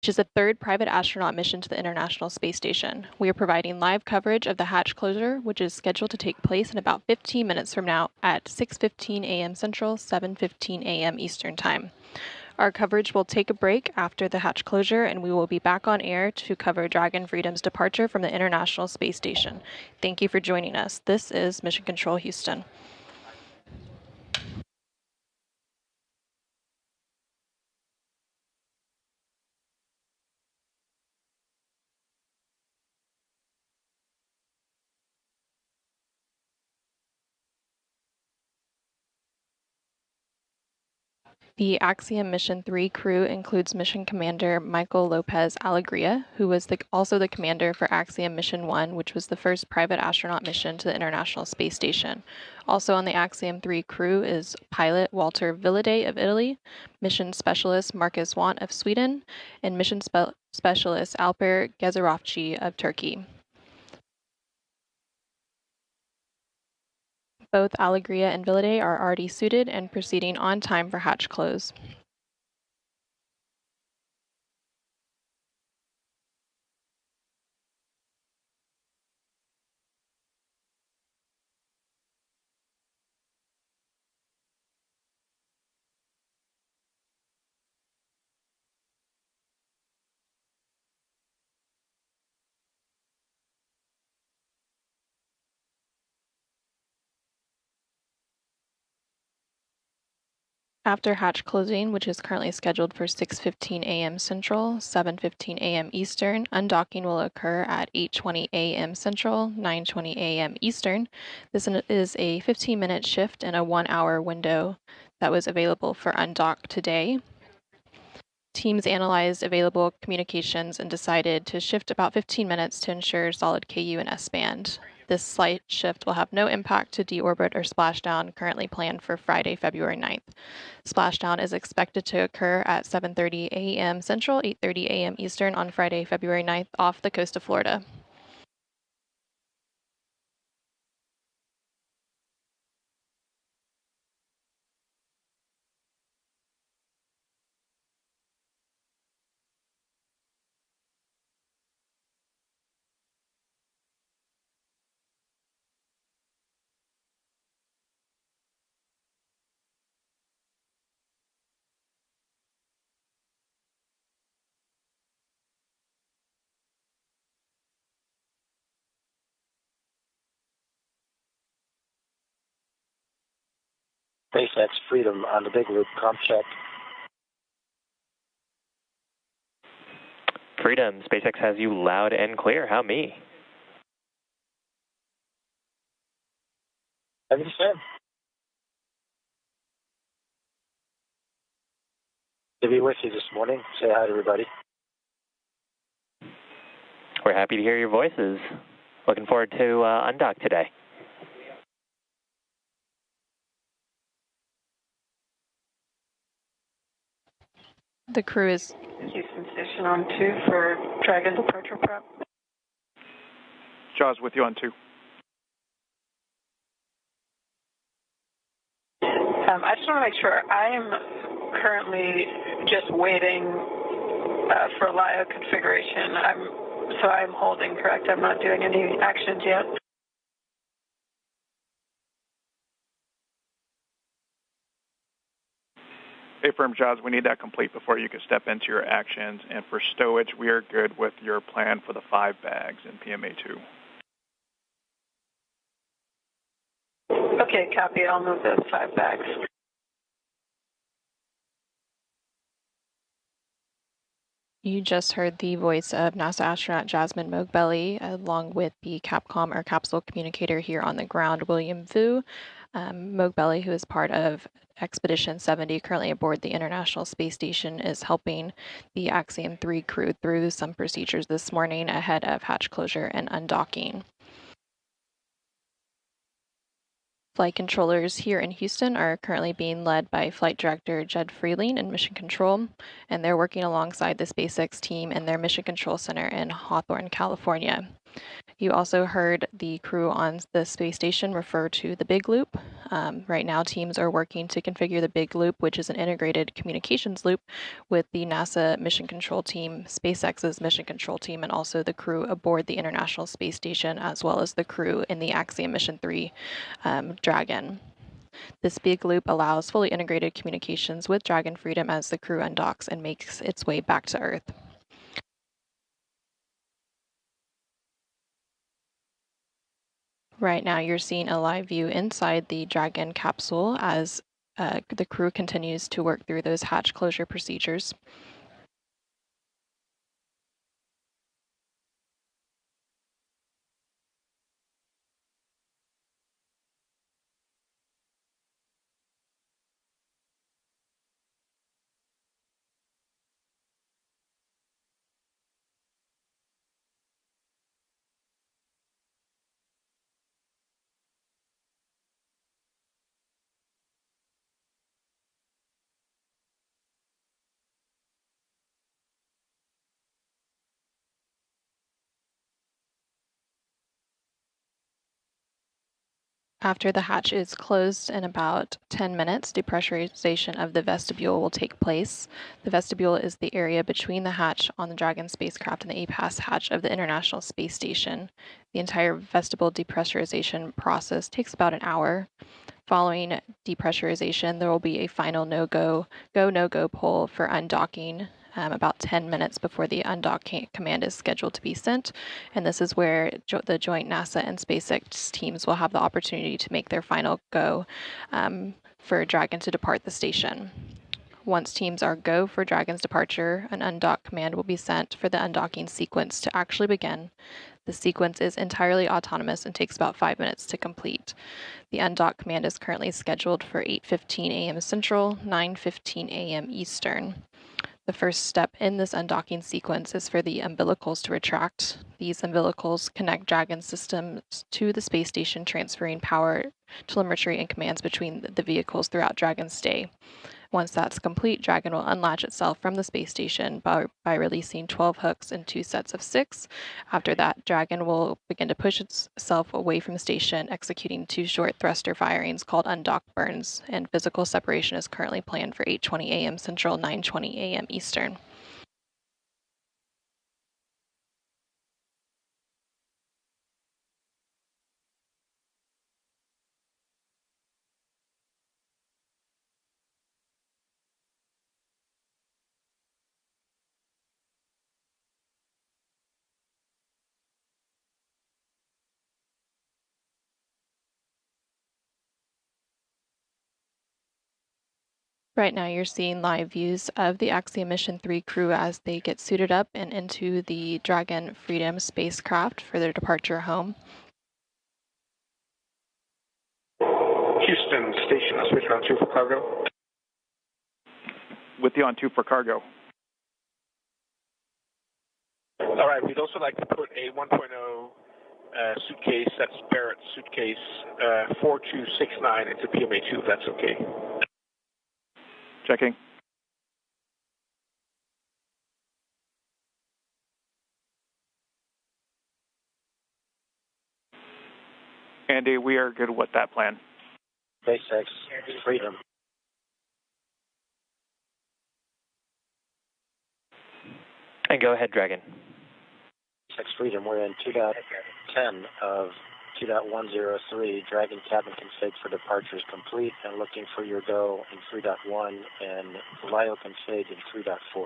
which is the third private astronaut mission to the International Space Station. We are providing live coverage of the hatch closure, which is scheduled to take place in about 15 minutes from now at 6:15 a.m. Central, 7:15 a.m. Eastern Time. Our coverage will take a break after the hatch closure, and we will be back on air to cover Dragon Freedom's departure from the International Space Station. Thank you for joining us. This is Mission Control Houston. The Axiom Mission 3 crew includes Mission Commander Michael Lopez Alegria, who was also the commander for Axiom Mission 1, which was the first private astronaut mission to the International Space Station. Also on the Axiom 3 crew is pilot Walter Villade of Italy, mission specialist Marcus Want of Sweden, and mission specialist Alper Gezerovci of Turkey. Both Alegria and Villade are already suited and proceeding on time for hatch close. After hatch closing, which is currently scheduled for 6:15 a.m. Central, 7:15 a.m. Eastern, undocking will occur at 8:20 a.m. Central, 9:20 a.m. Eastern. This is a 15-minute shift in a 1-hour window that was available for undock today. Teams analyzed available communications and decided to shift about 15 minutes to ensure solid KU and S-band. This slight shift will have no impact to deorbit or splashdown currently planned for Friday, February 9th. Splashdown is expected to occur at 7:30 a.m. Central, 8:30 a.m. Eastern on Friday, February 9th off the coast of Florida. SpaceX Freedom on the big loop, comp check. Freedom, SpaceX has you loud and clear. How me? Have you said? To be with you this morning. Say hi to everybody. We're happy to hear your voices. Looking forward to undock today. The crew is Houston Station on 2 for Dragon departure prep. Jaws with you on 2. I just want to make sure. I am currently just waiting for LIO configuration. I'm holding, correct? I'm not doing any actions yet. Affirm, Jaws, we need that complete before you can step into your actions. And for stowage, we are good with your plan for the 5 bags in PMA2. Okay, copy. I'll move those 5 bags. You just heard the voice of NASA astronaut Jasmine Mogbelli, along with the Capcom or capsule communicator here on the ground, William Vu. Mogbelli, who is part of Expedition 70, currently aboard the International Space Station, is helping the Axiom 3 crew through some procedures this morning ahead of hatch closure and undocking. Flight controllers here in Houston are currently being led by Flight Director Jed Freeling in Mission Control, and they're working alongside the SpaceX team in their Mission Control Center in Hawthorne, California. You also heard the crew on the space station refer to the big loop. Right now, teams are working to configure the big loop, which is an integrated communications loop with the NASA mission control team, SpaceX's mission control team, and also the crew aboard the International Space Station, as well as the crew in the Axiom Mission 3 Dragon. This big loop allows fully integrated communications with Dragon Freedom as the crew undocks and makes its way back to Earth. Right now, you're seeing a live view inside the Dragon capsule as the crew continues to work through those hatch closure procedures. After the hatch is closed in about 10 minutes, depressurization of the vestibule will take place. The vestibule is the area between the hatch on the Dragon spacecraft and the APAS hatch of the International Space Station. The entire vestibule depressurization process takes about an hour. Following depressurization, there will be a final no-go poll for undocking about 10 minutes before the undock command is scheduled to be sent. And this is where the joint NASA and SpaceX teams will have the opportunity to make their final go for Dragon to depart the station. Once teams are go for Dragon's departure, an undock command will be sent for the undocking sequence to actually begin. The sequence is entirely autonomous and takes about 5 minutes to complete. The undock command is currently scheduled for 8:15 a.m. Central, 9:15 a.m. Eastern. The first step in this undocking sequence is for the umbilicals to retract. These umbilicals connect Dragon systems to the space station, transferring power, telemetry, and commands between the vehicles throughout Dragon's stay. Once that's complete, Dragon will unlatch itself from the space station by releasing 12 hooks in 2 sets of 6. After that, Dragon will begin to push itself away from the station, executing 2 short thruster firings called undock burns, and physical separation is currently planned for 8:20 a.m. Central, 9:20 a.m. Eastern. Right now, you're seeing live views of the Axiom Mission 3 crew as they get suited up and into the Dragon Freedom spacecraft for their departure home. Houston Station, I'll switch on 2 for cargo. With you on 2 for cargo. All right, we'd also like to put a 1.0 suitcase, that's Barrett suitcase 4269 into PMA2, if that's okay. Checking. Andy, we are good with that plan. SpaceX Freedom. And go ahead, Dragon. SpaceX Freedom, we're in 2.10 of 2.103. Dragon cabin config for departure is complete and looking for your go in 3.1 and LIO config in 3.4.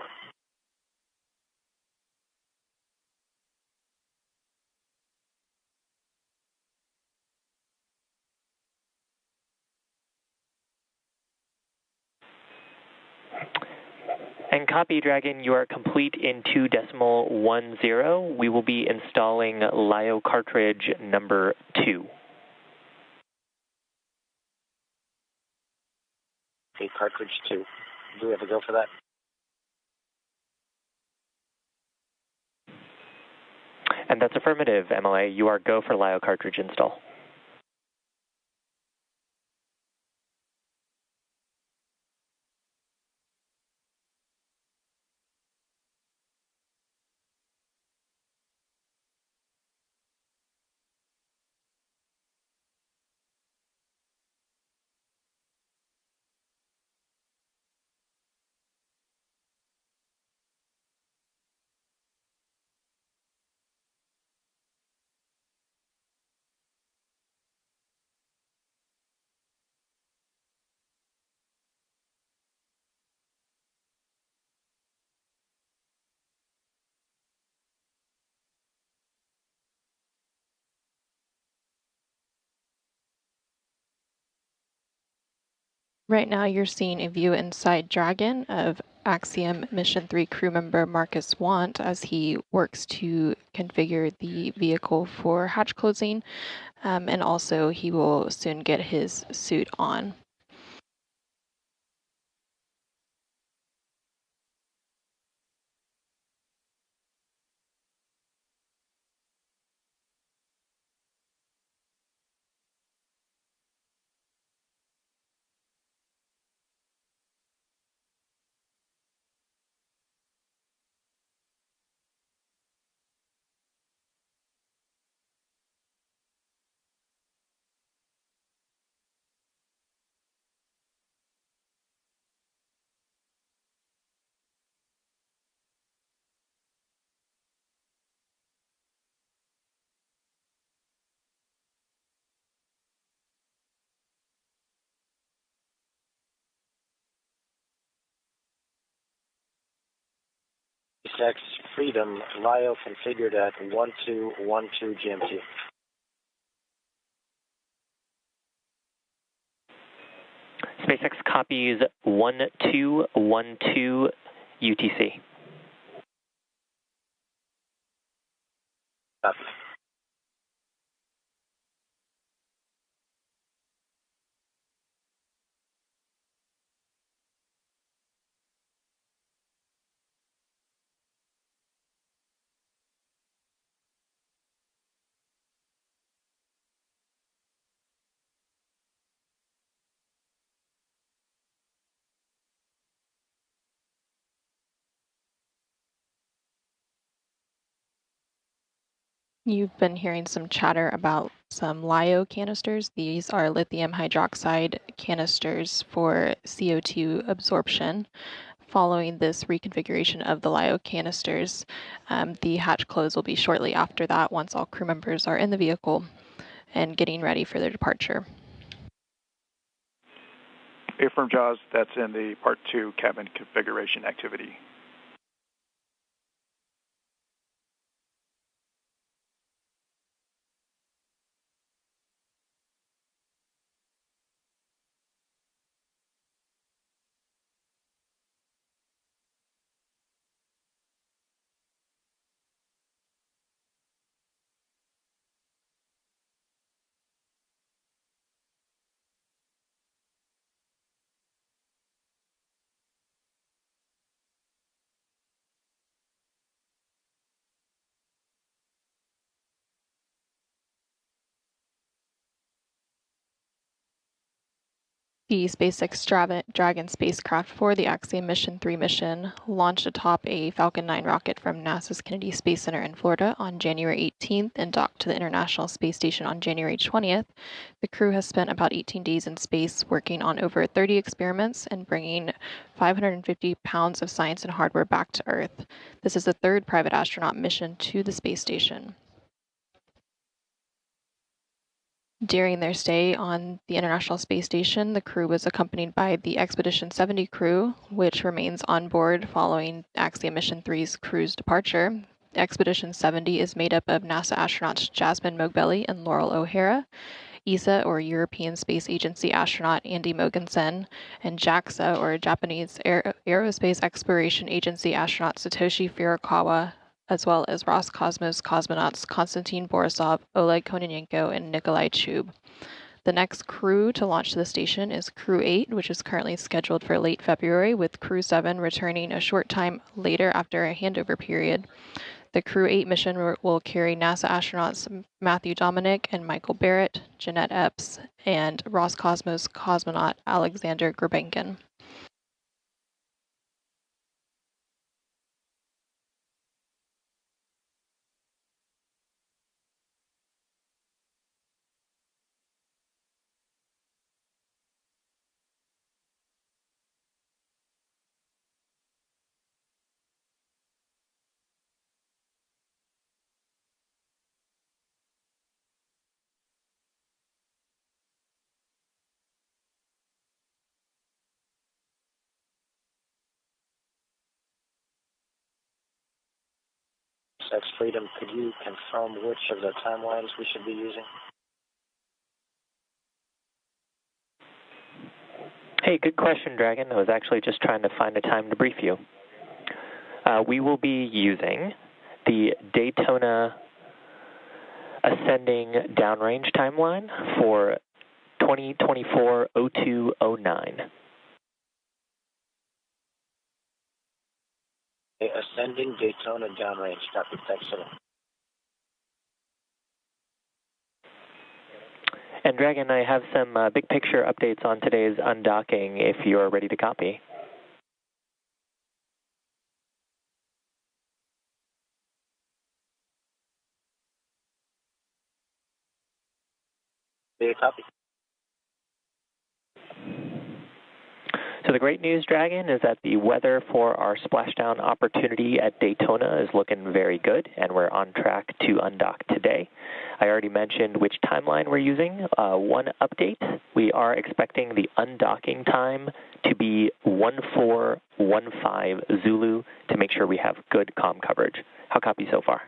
And copy, Dragon, you are complete in 2.10. We will be installing LIO cartridge number 2. Okay, cartridge 2. Do we have a go for that? And that's affirmative, MLA. You are go for LIO cartridge install. Right now you're seeing a view inside Dragon of Axiom Mission 3 crew member Marcus Want as he works to configure the vehicle for hatch closing, and also he will soon get his suit on. SpaceX Freedom, LIO configured at 1212 GMT. SpaceX copies 1212 UTC. Copy. You've been hearing some chatter about some LiO canisters. These are lithium hydroxide canisters for CO2 absorption. Following this reconfiguration of the LiO canisters, the hatch close will be shortly after that once all crew members are in the vehicle and getting ready for their departure. Affirm Jaws, that's in the Part 2 cabin configuration activity. The SpaceX Dragon spacecraft for the Axiom Mission 3 mission launched atop a Falcon 9 rocket from NASA's Kennedy Space Center in Florida on January 18th and docked to the International Space Station on January 20th. The crew has spent about 18 days in space working on over 30 experiments and bringing 550 pounds of science and hardware back to Earth. This is the third private astronaut mission to the space station. During their stay on the International Space Station, the crew was accompanied by the Expedition 70 crew, which remains on board following Axiom Mission 3's crew's departure. Expedition 70 is made up of NASA astronauts Jasmine Mogbelli and Laurel O'Hara, ESA, or European Space Agency astronaut Andy Mogensen, and JAXA, or Japanese Aerospace Exploration Agency astronaut Satoshi Furukawa, as well as Roscosmos cosmonauts Konstantin Borisov, Oleg Kononenko, and Nikolai Chub. The next crew to launch to the station is Crew 8, which is currently scheduled for late February, with Crew 7 returning a short time later after a handover period. The Crew 8 mission will carry NASA astronauts Matthew Dominic and Michael Barrett, Jeanette Epps, and Roscosmos cosmonaut Alexander Gurbenkin. SpaceX Freedom, could you confirm which of the timelines we should be using? Hey, good question, Dragon. I was actually just trying to find a time to brief you. We will be using the Daytona ascending downrange timeline for 2024-0209. Ascending Daytona downrange. Copy. Thanks, sir. And Dragon, I have some big picture updates on today's undocking if you're ready to copy. Copy. So the great news, Dragon, is that the weather for our splashdown opportunity at Daytona is looking very good, and we're on track to undock today. I already mentioned which timeline we're using. One update, we are expecting the undocking time to be 1415 Zulu to make sure we have good comm coverage. How copy so far?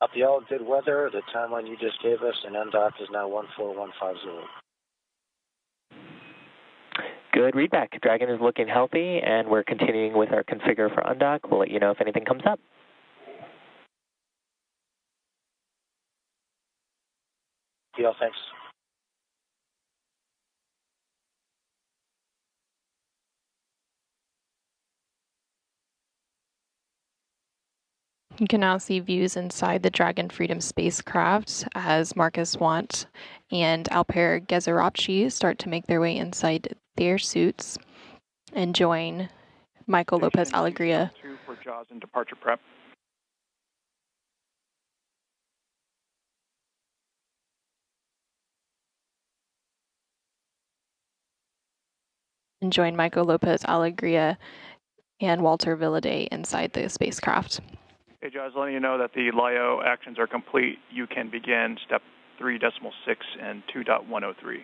Copy all, good weather. The timeline you just gave us, and undock is now 1415 Zulu. Good readback. Dragon is looking healthy, and we're continuing with our configure for undock. We'll let you know if anything comes up. Yeah, thanks. You can now see views inside the Dragon Freedom spacecraft as Marcus Want and Alper Gezeropchi start to make their way inside their suits and join Michael Lopez Alegria. For JAWS and departure prep. And join Michael Lopez Alegria and Walter Villaday inside the spacecraft. Hey, JAWS, letting you know that the LIO actions are complete. You can begin step 3.6 and 2.103.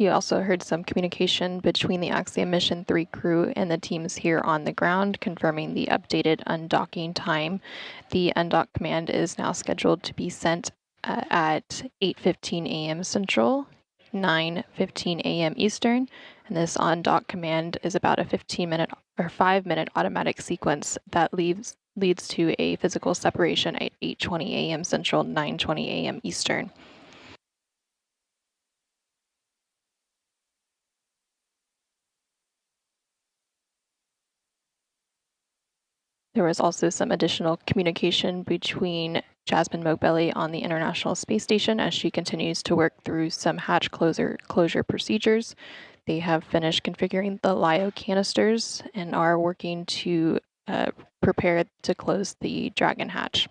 You also heard some communication between the Axiom Mission 3 crew and the teams here on the ground, confirming the updated undocking time. The undock command is now scheduled to be sent at 8:15 a.m. Central, 9:15 a.m. Eastern, and this undock command is about a 15-minute or 5-minute automatic sequence that leads to a physical separation at 8:20 a.m. Central, 9:20 a.m. Eastern. There was also some additional communication between Jasmine Mobelli on the International Space Station as she continues to work through some hatch closure procedures. They have finished configuring the LIO canisters and are working to prepare to close the Dragon hatch.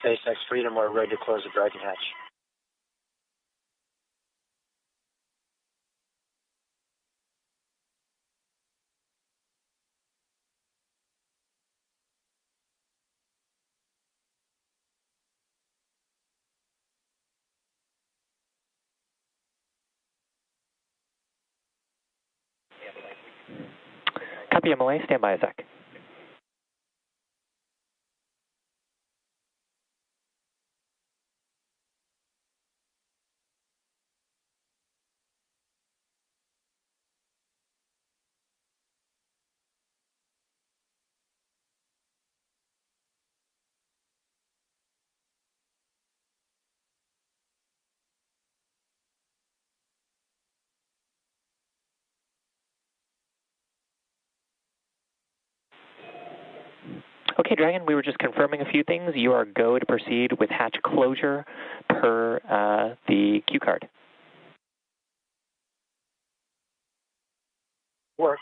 SpaceX Freedom, we're ready to close the Dragon hatch. Copy, MLA. Stand by a sec. Okay, Dragon, we were just confirming a few things. You are go to proceed with hatch closure per the cue card. Work.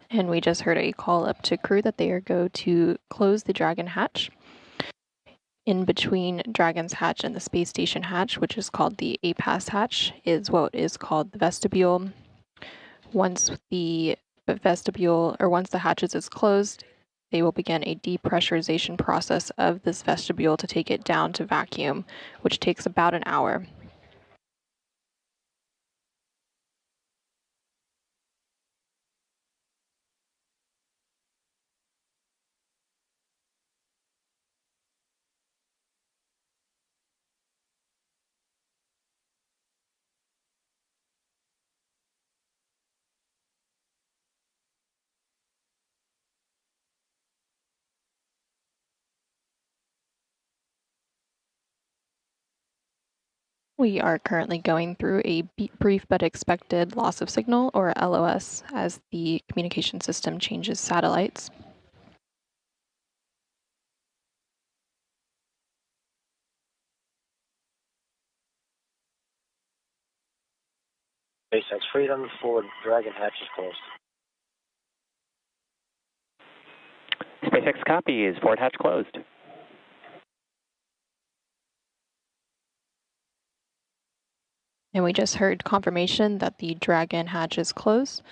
And we just heard a call up to crew that they are go to close the Dragon hatch. In between Dragon's hatch and the space station hatch, which is called the APAS hatch, is what is called the vestibule. Once the vestibule, or once the hatches is closed, they will begin a depressurization process of this vestibule to take it down to vacuum, which takes about an hour. We are currently going through a brief but expected loss of signal, or LOS, as the communication system changes satellites. SpaceX Freedom, forward Dragon hatch is closed. SpaceX copy is forward hatch closed. And we just heard confirmation that the Dragon hatch is closed.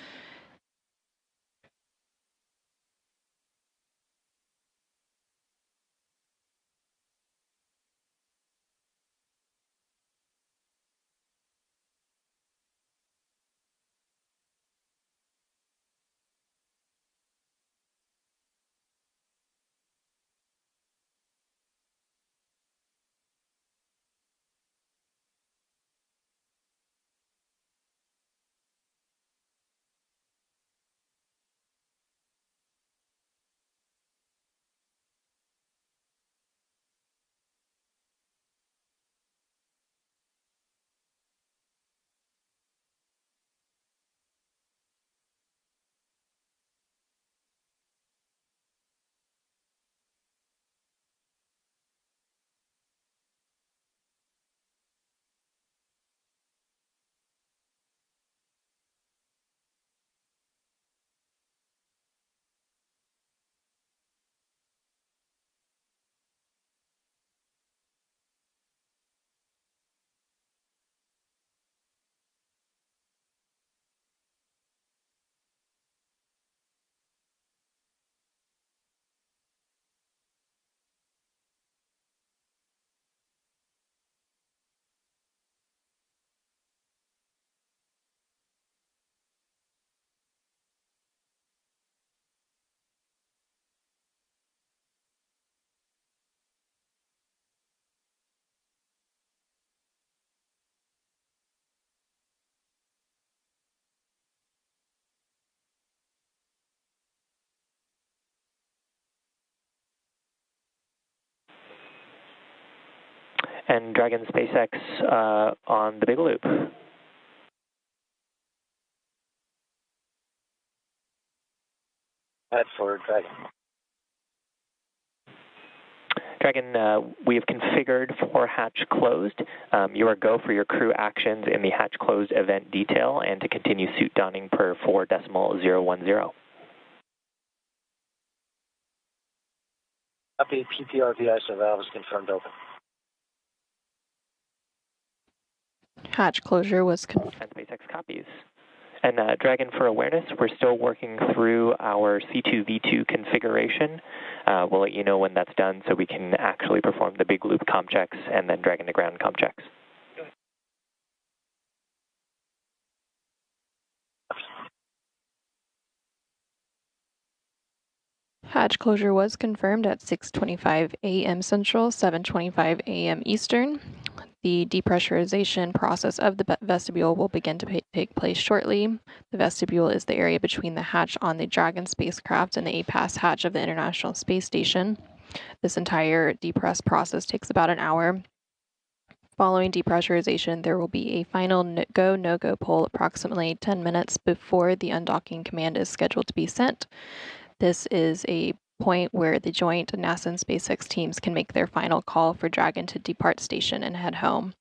And Dragon SpaceX on the big loop. Head for Dragon. Dragon, we have configured for hatch closed. You are go for your crew actions in the hatch closed event detail and to continue suit donning per 4.010. Copy, PPRV ISO valve is confirmed open. Hatch closure was And SpaceX copies. And Dragon, for awareness, we're still working through our C2V2 configuration. We'll let you know when that's done so we can actually perform the big loop comm checks and then Dragon to ground comm checks. Hatch closure was confirmed at 6:25 a.m. Central, 7:25 a.m. Eastern. The depressurization process of the vestibule will begin to take place shortly. The vestibule is the area between the hatch on the Dragon spacecraft and the APAS hatch of the International Space Station. This entire depress process takes about an hour. Following depressurization, there will be a final go, no-go poll approximately 10 minutes before the undocking command is scheduled to be sent. This is a point where the joint NASA and SpaceX teams can make their final call for Dragon to depart station and head home.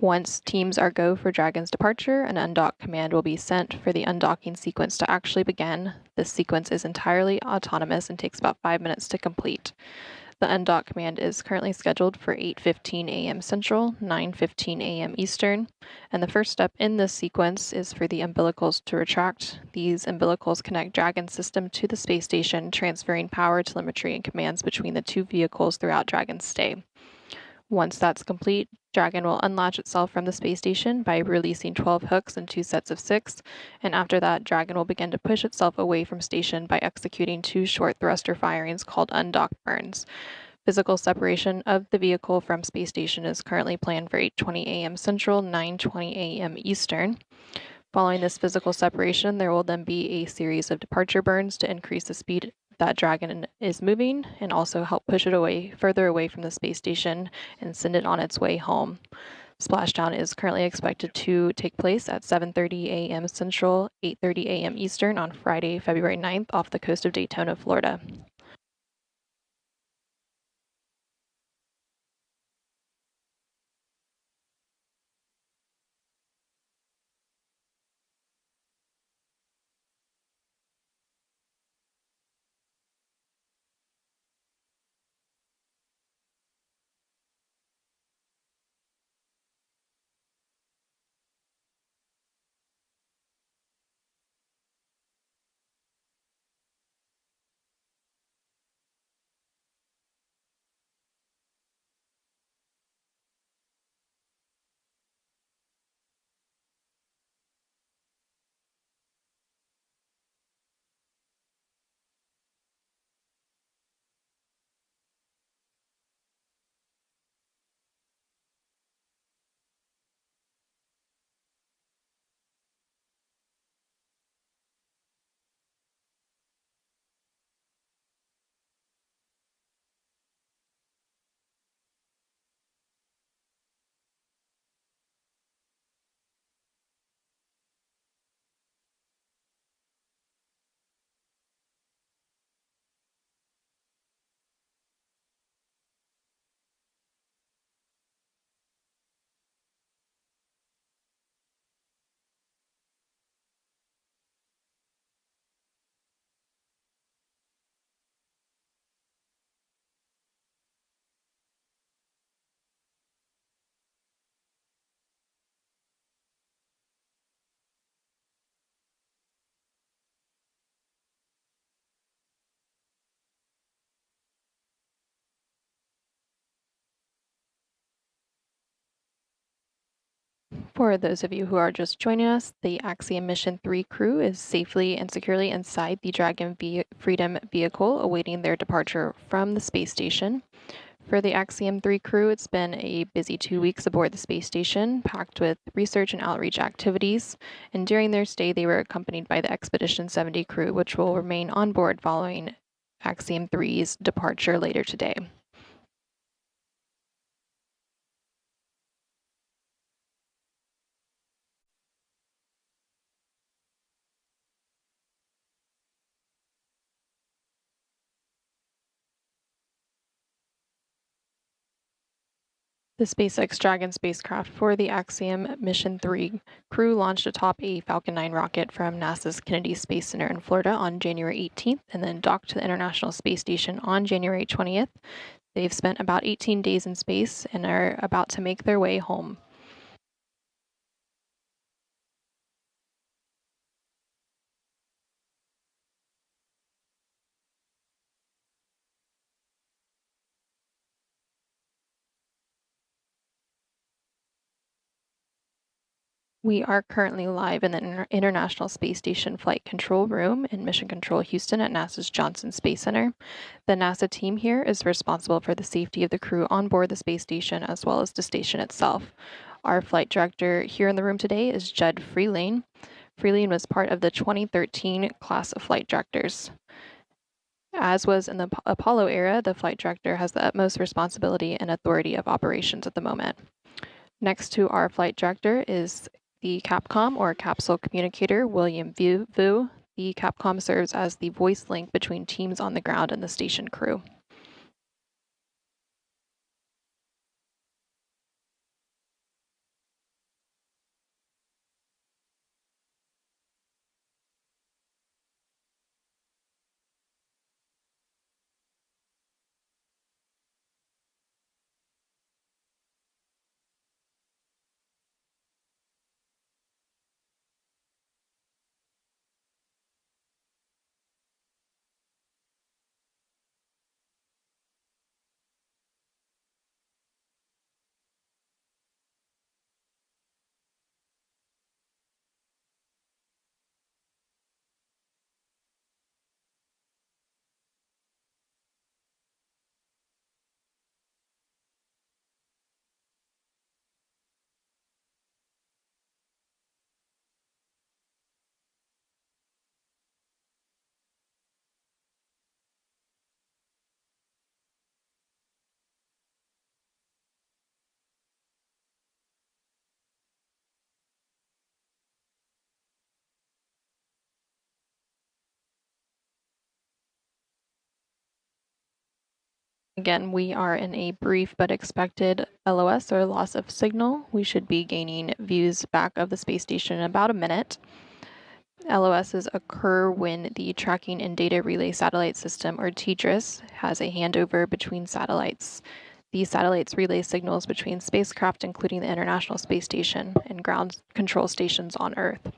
Once teams are go for Dragon's departure, an undock command will be sent for the undocking sequence to actually begin. This sequence is entirely autonomous and takes about 5 minutes to complete. The undock command is currently scheduled for 8:15 a.m. Central, 9:15 a.m. Eastern, and the first step in this sequence is for the umbilicals to retract. These umbilicals connect Dragon's system to the space station, transferring power, telemetry, and commands between the two vehicles throughout Dragon's stay. Once that's complete, Dragon will unlatch itself from the space station by releasing 12 hooks and 2 sets of 6, and after that, Dragon will begin to push itself away from station by executing 2 short thruster firings called undock burns. Physical separation of the vehicle from space station is currently planned for 8:20 a.m. Central, 9:20 a.m. Eastern. Following this physical separation, there will then be a series of departure burns to increase the speed that Dragon is moving and also help push it further away from the space station and send it on its way home. Splashdown is currently expected to take place at 7:30 a.m. Central, 8:30 a.m. Eastern on Friday, February 9th off the coast of Daytona, Florida. For those of you who are just joining us, the Axiom Mission 3 crew is safely and securely inside the Dragon Freedom vehicle awaiting their departure from the space station. For the Axiom 3 crew, it's been a busy 2 weeks aboard the space station, packed with research and outreach activities, and during their stay they were accompanied by the Expedition 70 crew, which will remain on board following Axiom 3's departure later today. The SpaceX Dragon spacecraft for the Axiom Mission 3 crew launched atop a Falcon 9 rocket from NASA's Kennedy Space Center in Florida on January 18th and then docked to the International Space Station on January 20th. They've spent about 18 days in space and are about to make their way home. We are currently live in the International Space Station Flight Control Room in Mission Control Houston at NASA's Johnson Space Center. The NASA team here is responsible for the safety of the crew on board the space station as well as the station itself. Our flight director here in the room today is Judd Freelane. Freelane was part of the 2013 class of flight directors. As was in the Apollo era, the flight director has the utmost responsibility and authority of operations at the moment. Next to our flight director is the CAPCOM, or Capsule Communicator, William Vu. The CAPCOM serves as the voice link between teams on the ground and the station crew. Again, we are in a brief but expected LOS, or loss of signal. We should be gaining views back of the space station in about a minute. LOSs occur when the Tracking and Data Relay Satellite System, or TDRS, has a handover between satellites. These satellites relay signals between spacecraft, including the International Space Station and ground control stations on Earth.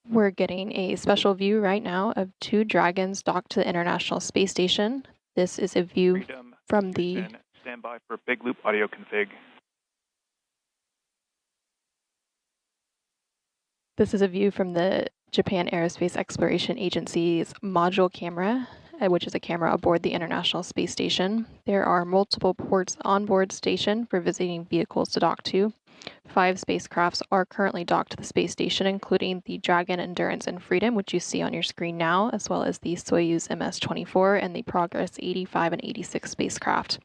We're getting a special view right now of two Dragons docked to the International Space Station. This is a view Freedom from the... Houston, stand by for big loop audio config. This is a view from the Japan Aerospace Exploration Agency's module camera which is a camera aboard the International Space Station. There are multiple ports on board station for visiting vehicles to dock to. 5 spacecrafts are currently docked to the space station, including the Dragon, Endurance, and Freedom, which you see on your screen now, as well as the Soyuz MS-24 and the Progress 85 and 86 spacecraft.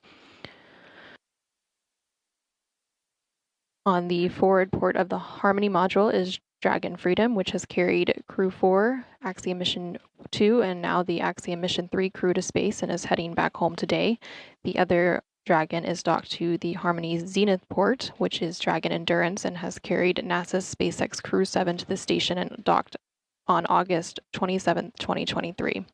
On the forward port of the Harmony module is Dragon Freedom, which has carried Crew 4, Axiom Mission 2, and now the Axiom Mission 3 crew to space and is heading back home today. The other Dragon is docked to the Harmony Zenith port, which is Dragon Endurance, and has carried NASA's SpaceX Crew 7 to the station and docked on August 27, 2023.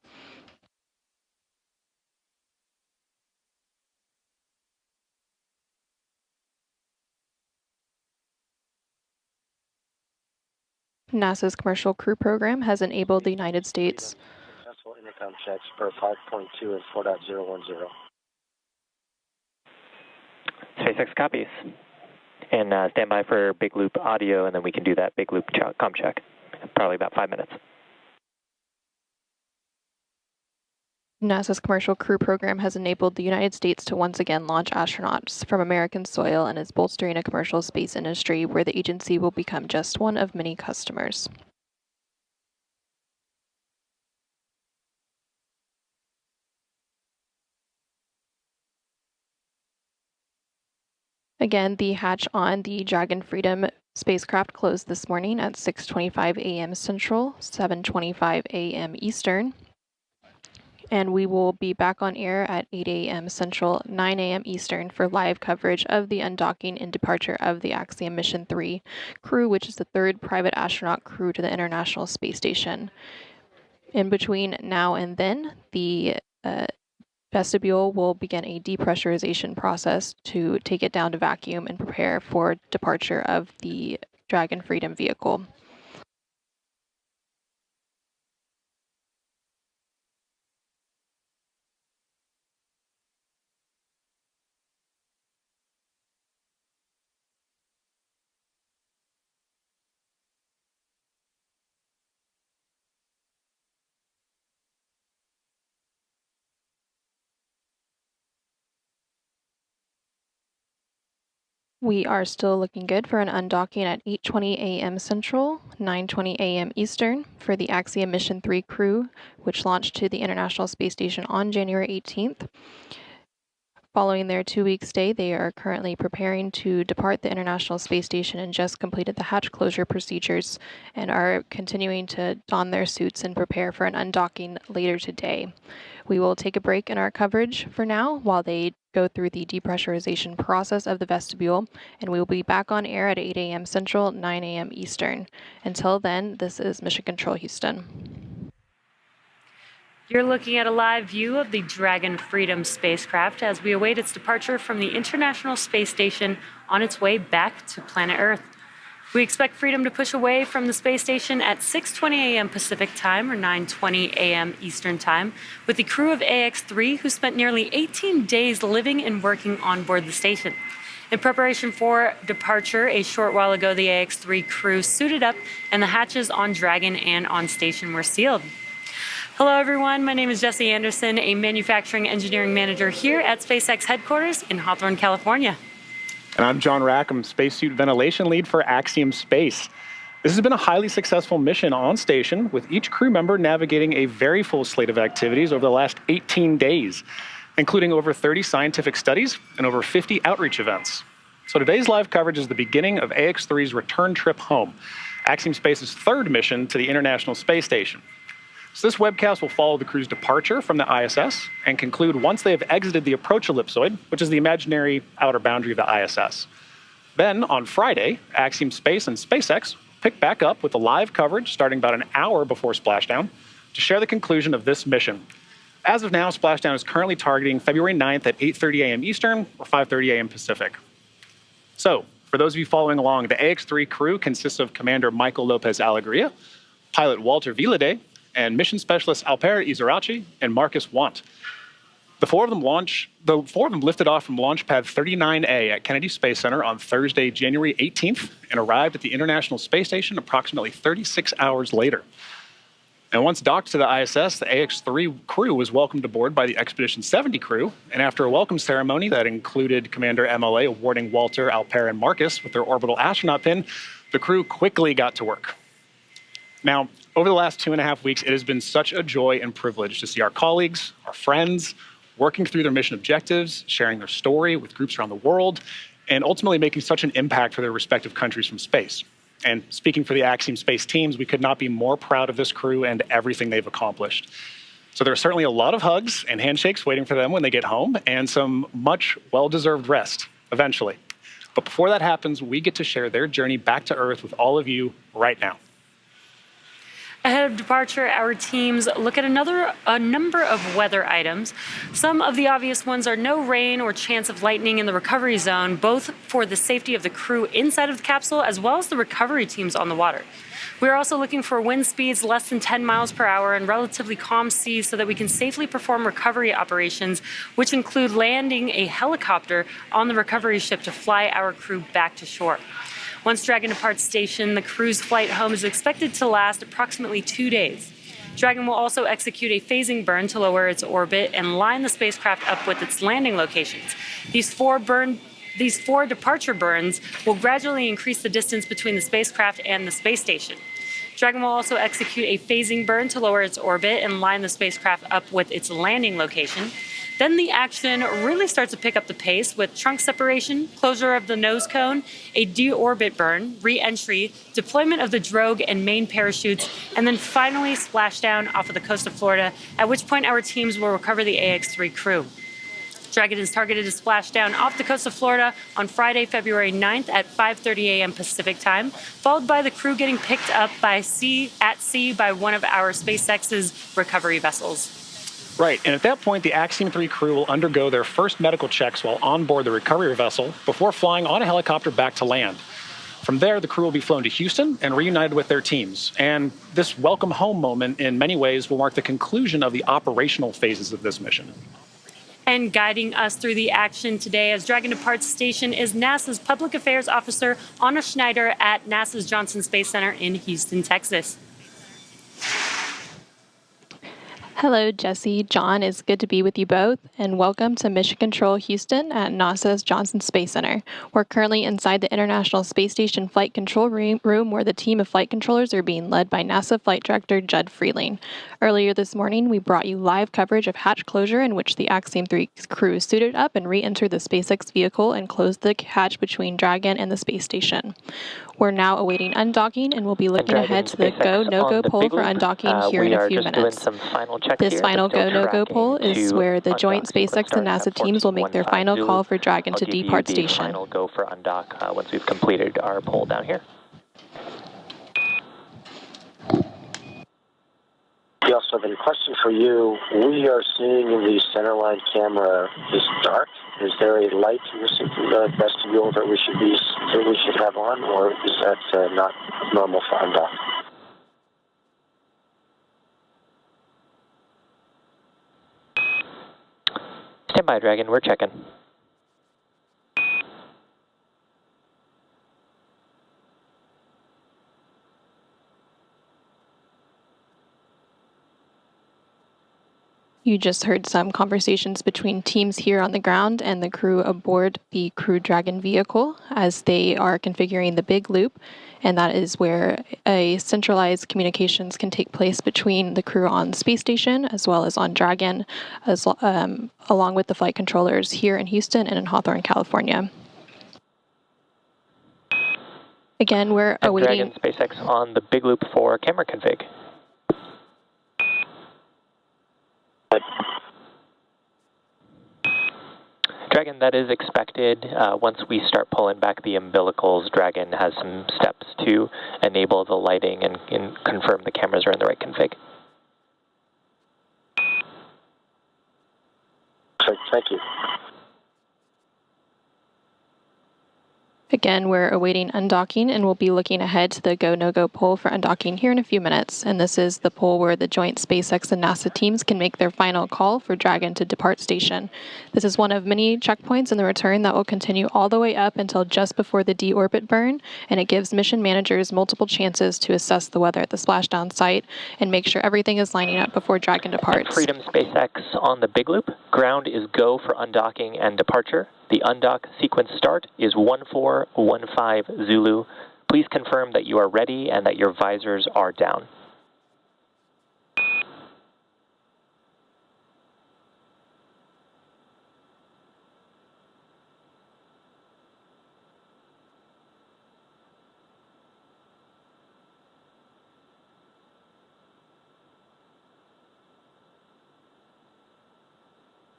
NASA's Commercial Crew Program has enabled the United States. Successful intercom checks per 5.2 and 4.010. SpaceX copies. And stand by for big loop audio, and then we can do that big loop comm check. Probably about 5 minutes. NASA's Commercial Crew Program has enabled the United States to once again launch astronauts from American soil and is bolstering a commercial space industry where the agency will become just one of many customers. Again, the hatch on the Dragon Freedom spacecraft closed this morning at 6:25 a.m. Central, 7:25 a.m. Eastern. And we will be back on air at 8 a.m. Central, 9 a.m. Eastern for live coverage of the undocking and departure of the Axiom Mission 3 crew, which is the 3rd private astronaut crew to the International Space Station. In between now and then, the vestibule will begin a depressurization process to take it down to vacuum and prepare for departure of the Dragon Freedom vehicle. We are still looking good for an undocking at 8:20 a.m. Central, 9:20 a.m. Eastern for the Axiom Mission 3 crew, which launched to the International Space Station on January 18th. Following their 2-week stay, they are currently preparing to depart the International Space Station and just completed the hatch closure procedures and are continuing to don their suits and prepare for an undocking later today. We will take a break in our coverage for now while they go through the depressurization process of the vestibule, and we will be back on air at 8 a.m. Central, 9 a.m. Eastern. Until then, this is Mission Control Houston. You're looking at a live view of the Dragon Freedom spacecraft as we await its departure from the International Space Station on its way back to planet Earth. We expect Freedom to push away from the space station at 6:20 a.m. Pacific time or 9:20 a.m. Eastern time with the crew of AX-3 who spent nearly 18 days living and working on board the station. In preparation for departure, a short while ago, the AX-3 crew suited up and the hatches on Dragon and on station were sealed. Hello, everyone. My name is Jesse Anderson, a manufacturing engineering manager here at SpaceX headquarters in Hawthorne, California. And I'm John Rackham, spacesuit ventilation lead for Axiom Space. This has been a highly successful mission on station, with each crew member navigating a very full slate of activities over the last 18 days, including over 30 scientific studies and over 50 outreach events. So today's live coverage is the beginning of AX-3's return trip home, Axiom Space's 3rd mission to the International Space Station. So this webcast will follow the crew's departure from the ISS and conclude once they have exited the approach ellipsoid, which is the imaginary outer boundary of the ISS. Then, on Friday, Axiom Space and SpaceX pick back up with the live coverage starting about an hour before splashdown to share the conclusion of this mission. As of now, splashdown is currently targeting February 9th at 8:30 a.m. Eastern or 5:30 a.m. Pacific. So, for those of you following along, the AX-3 crew consists of Commander Michael Lopez Alegria, pilot Walter Vilade, and mission specialist Alper Izarachi and Marcus Want. The four of them lifted off from Launch Pad 39A at Kennedy Space Center on Thursday, January 18th, and arrived at the International Space Station approximately 36 hours later. And once docked to the ISS, the AX-3 crew was welcomed aboard by the Expedition 70 crew. And after a welcome ceremony that included Commander MLA awarding Walter, Alper, and Marcus with their orbital astronaut pin, the crew quickly got to work. Now, over the last 2.5 weeks, it has been such a joy and privilege to see our colleagues, our friends, working through their mission objectives, sharing their story with groups around the world, and ultimately making such an impact for their respective countries from space. And speaking for the Axiom Space teams, we could not be more proud of this crew and everything they've accomplished. So there are certainly a lot of hugs and handshakes waiting for them when they get home, and some much well-deserved rest, eventually. But before that happens, we get to share their journey back to Earth with all of you right now. Ahead of departure, our teams look at a number of weather items. Some of the obvious ones are no rain or chance of lightning in the recovery zone, both for the safety of the crew inside of the capsule as well as the recovery teams on the water. We are also looking for wind speeds less than 10 miles per hour and relatively calm seas so that we can safely perform recovery operations, which include landing a helicopter on the recovery ship to fly our crew back to shore. Once Dragon departs station, the crew's flight home is expected to last approximately 2 days. Dragon will also execute a phasing burn to lower its orbit and line the spacecraft up with its landing locations. These four departure burns will gradually increase the distance between the spacecraft and the space station. Dragon will also execute a phasing burn to lower its orbit and line the spacecraft up with its landing location. Then the action really starts to pick up the pace with trunk separation, closure of the nose cone, a deorbit burn, re-entry, deployment of the drogue and main parachutes, and then finally splashdown off of the coast of Florida, at which point our teams will recover the AX-3 crew. Dragon is targeted to splash down off the coast of Florida on Friday, February 9th at 5:30 a.m. Pacific time, followed by the crew getting picked up at sea by one of our SpaceX's recovery vessels. Right, and at that point, the Axiom 3 crew will undergo their first medical checks while on board the recovery vessel before flying on a helicopter back to land. From there, the crew will be flown to Houston and reunited with their teams. And this welcome home moment, in many ways, will mark the conclusion of the operational phases of this mission. And guiding us through the action today as Dragon departs station is NASA's Public Affairs Officer Anna Schneider at NASA's Johnson Space Center in Houston, Texas. Hello, Jesse, John. It's good to be with you both, and welcome to Mission Control Houston at NASA's Johnson Space Center. We're currently inside the International Space Station Flight Control Room where the team of flight controllers are being led by NASA Flight Director Judd Freeling. Earlier this morning, we brought you live coverage of hatch closure in which the Axiom 3 crew suited up and re-entered the SpaceX vehicle and closed the hatch between Dragon and the space station. We're now awaiting undocking and we'll be looking ahead to the go, no-go poll for undocking here in a few minutes. This final go, no-go poll is where the joint SpaceX and NASA teams will make their final call for Dragon to depart station. Final go for undock once we've completed our poll down here. We also have a question for you. We are seeing in the centerline camera is dark. Is there a light missing from the vestibule that we should have on, or is that not normal for undock? Stand by, Dragon. We're checking. You just heard some conversations between teams here on the ground and the crew aboard the Crew Dragon vehicle as they are configuring the big loop, and that is where a centralized communications can take place between the crew on the space station as well as on Dragon, along with the flight controllers here in Houston and in Hawthorne, California. Again, we're awaiting... Dragon SpaceX on the big loop for camera config. Dragon, that is expected. Once we start pulling back the umbilicals, Dragon has some steps to enable the lighting and confirm the cameras are in the right config. Thank you. Again, we're awaiting undocking, and we'll be looking ahead to the go, no-go poll for undocking here in a few minutes. And this is the poll where the joint SpaceX and NASA teams can make their final call for Dragon to depart station. This is one of many checkpoints in the return that will continue all the way up until just before the deorbit burn, and it gives mission managers multiple chances to assess the weather at the splashdown site and make sure everything is lining up before Dragon departs. Freedom SpaceX on the big loop. Ground is go for undocking and departure. The undock sequence start is 1415 Zulu. Please confirm that you are ready and that your visors are down.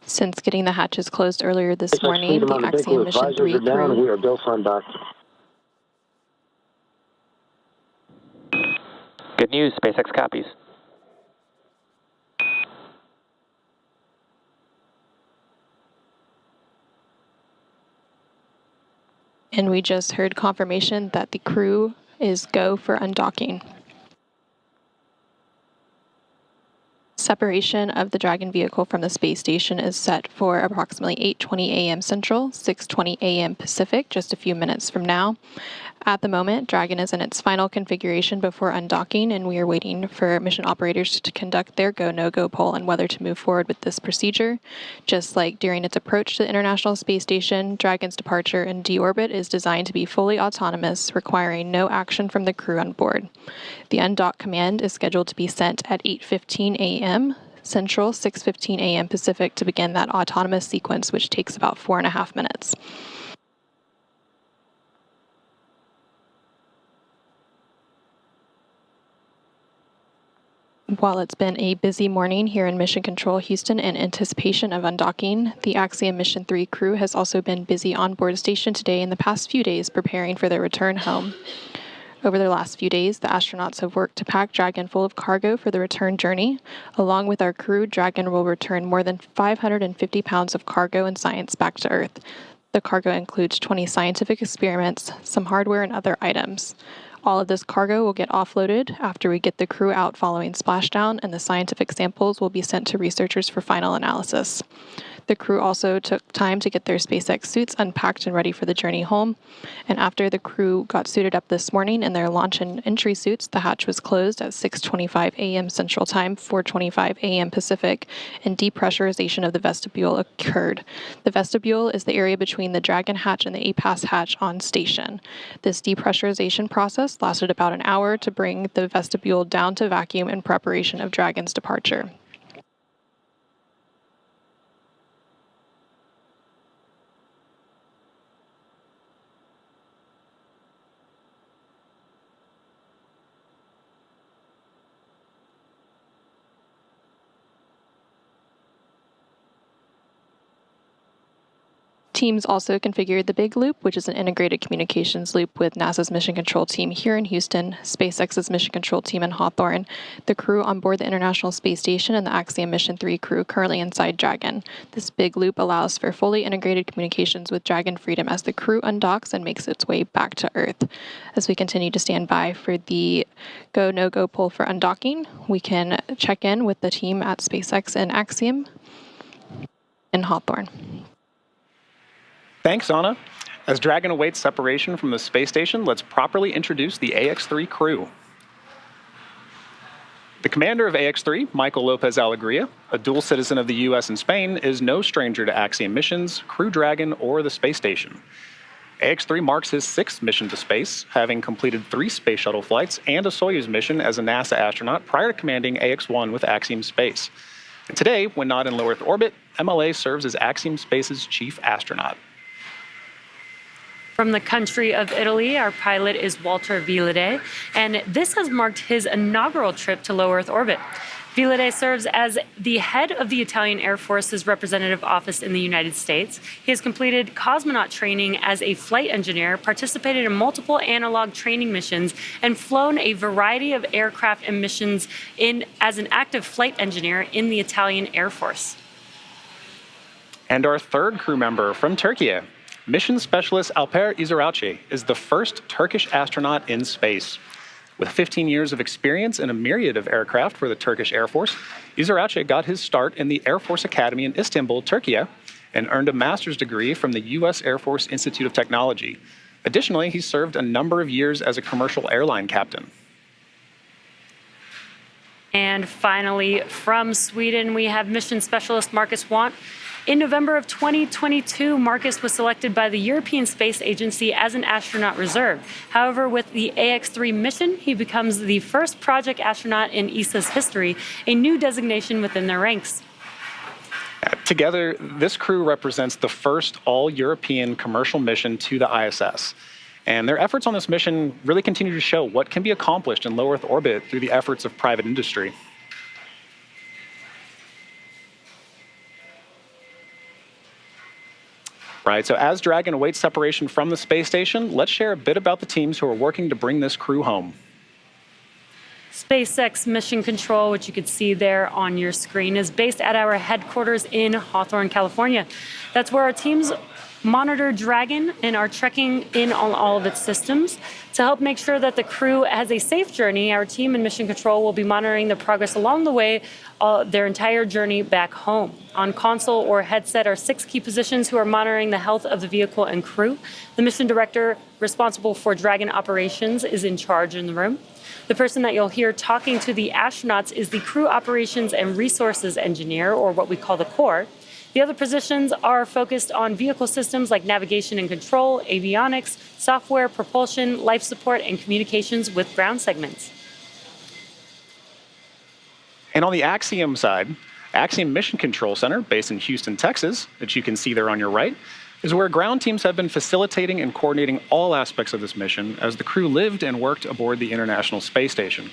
Since getting the hatches closed earlier this morning, the Axiom Mission 3 crew we are go for undock. Good news, SpaceX copies. and we just heard confirmation that the crew is go for undocking. Separation of the Dragon vehicle from the space station is set for approximately 8:20 a.m. Central, 6:20 a.m. Pacific, just a few minutes from now. At the moment, Dragon is in its final configuration before undocking, and we are waiting for mission operators to conduct their go, no-go poll on whether to move forward with this procedure. Just like during its approach to the International Space Station, Dragon's departure in deorbit is designed to be fully autonomous, requiring no action from the crew on board. The undock command is scheduled to be sent at 8:15 a.m. Central, 6:15 a.m. Pacific to begin that autonomous sequence, which takes about 4.5 minutes. While it's been a busy morning here in Mission Control Houston in anticipation of undocking, the Axiom Mission 3 crew has also been busy on board station today in the past few days preparing for their return home. Over the last few days, the astronauts have worked to pack Dragon full of cargo for the return journey. Along with our crew, Dragon will return more than 550 pounds of cargo and science back to Earth. The cargo includes 20 scientific experiments, some hardware, and other items. All of this cargo will get offloaded after we get the crew out following splashdown, and the scientific samples will be sent to researchers for final analysis. The crew also took time to get their SpaceX suits unpacked and ready for the journey home. And after the crew got suited up this morning in their launch and entry suits, the hatch was closed at 6:25 a.m. Central Time, 4:25 a.m. Pacific, and depressurization of the vestibule occurred. The vestibule is the area between the Dragon hatch and the APAS hatch on station. This depressurization process lasted about an hour to bring the vestibule down to vacuum in preparation of Dragon's departure. Teams also configured the Big Loop, which is an integrated communications loop with NASA's Mission Control Team here in Houston, SpaceX's Mission Control Team in Hawthorne, the crew on board the International Space Station, and the Axiom Mission 3 crew currently inside Dragon. This Big Loop allows for fully integrated communications with Dragon Freedom as the crew undocks and makes its way back to Earth. As we continue to stand by for the go, no-go poll for undocking, we can check in with the team at SpaceX and Axiom in Hawthorne. Thanks, Anna. As Dragon awaits separation from the space station, let's properly introduce the AX-3 crew. The commander of AX-3, Michael Lopez Alegria, a dual citizen of the U.S. and Spain, is no stranger to Axiom missions, Crew Dragon, or the space station. AX-3 marks his 6th mission to space, having completed 3 space shuttle flights and a Soyuz mission as a NASA astronaut prior to commanding AX-1 with Axiom Space. And today, when not in low Earth orbit, MLA serves as Axiom Space's chief astronaut. From the country of Italy, our pilot is Walter Vilade, and this has marked his inaugural trip to low Earth orbit. Vilade serves as the head of the Italian Air Force's representative office in the United States. He has completed cosmonaut training as a flight engineer, participated in multiple analog training missions, and flown a variety of aircraft and missions as an active flight engineer in the Italian Air Force. And our third crew member from Turkey, Mission Specialist Alper Iziraci is the first Turkish astronaut in space. With 15 years of experience in a myriad of aircraft for the Turkish Air Force, Iziraci got his start in the Air Force Academy in Istanbul, Turkey, and earned a master's degree from the U.S. Air Force Institute of Technology. Additionally, he served a number of years as a commercial airline captain. And finally, from Sweden, we have mission specialist Marcus Want. In November of 2022, Marcus was selected by the European Space Agency as an astronaut reserve. However, with the AX-3 mission, he becomes the first project astronaut in ESA's history, a new designation within their ranks. Together, this crew represents the first all-European commercial mission to the ISS. And their efforts on this mission really continue to show what can be accomplished in low Earth orbit through the efforts of private industry. Right, so as Dragon awaits separation from the space station, let's share a bit about the teams who are working to bring this crew home. SpaceX Mission Control, which you can see there on your screen, is based at our headquarters in Hawthorne, California. That's where our teams monitor Dragon and are checking in on all of its systems. To help make sure that the crew has a safe journey, our team in Mission Control will be monitoring the progress along the way, their entire journey back home. On console or headset are 6 key positions who are monitoring the health of the vehicle and crew. The mission director responsible for Dragon operations is in charge in the room. The person that you'll hear talking to the astronauts is the crew operations and resources engineer, or what we call the core. The other positions are focused on vehicle systems like navigation and control, avionics, software, propulsion, life support, and communications with ground segments. And on the Axiom side, Axiom Mission Control Center, based in Houston, Texas, that you can see there on your right, is where ground teams have been facilitating and coordinating all aspects of this mission as the crew lived and worked aboard the International Space Station.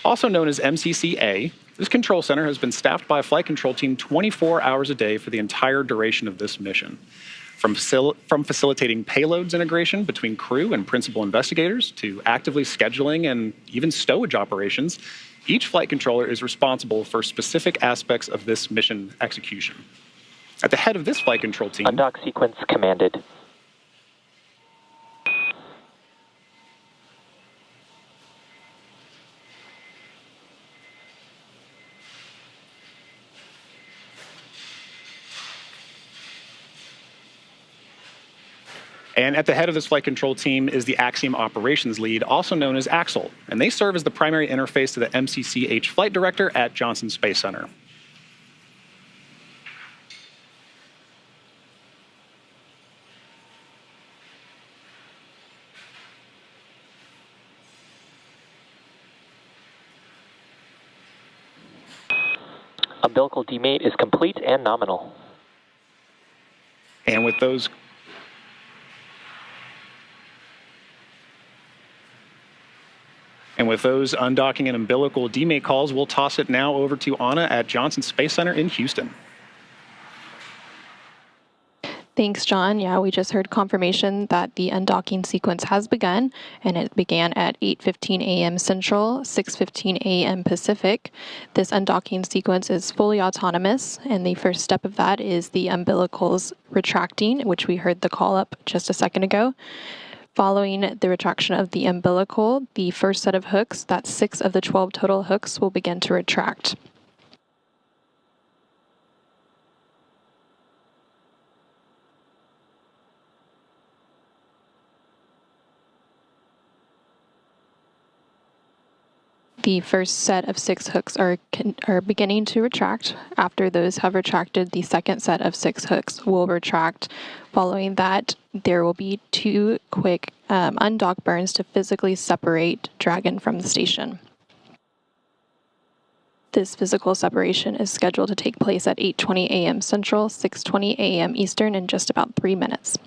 Also known as MCC-A, this control center has been staffed by a flight control team 24 hours a day for the entire duration of this mission. From facilitating payloads integration between crew and principal investigators to actively scheduling and even stowage operations, each flight controller is responsible for specific aspects of this mission execution. At the head of this flight control team... Undock sequence commanded. And at the head of this flight control team is the Axiom Operations Lead, also known as Axel, and they serve as the primary interface to the MCCH flight director at Johnson Space Center. Umbilical demate is complete and nominal. And with those undocking and umbilical demate calls, we'll toss it now over to Anna at Johnson Space Center in Houston. Thanks, John. Yeah, we just heard confirmation that the undocking sequence has begun, and it began at 8:15 a.m. Central, 6:15 a.m. Pacific. This undocking sequence is fully autonomous, and the first step of that is the umbilicals retracting, which we heard the call up just a second ago. Following the retraction of the umbilical, the first set of hooks, that's 6 of the 12 total hooks, will begin to retract. The first set of 6 hooks are beginning to retract. After those have retracted, the second set of 6 hooks will retract. Following that, there will be 2 quick undock burns to physically separate Dragon from the station. This physical separation is scheduled to take place at 8:20 a.m. Central, 6:20 a.m. Eastern in just about 3 minutes.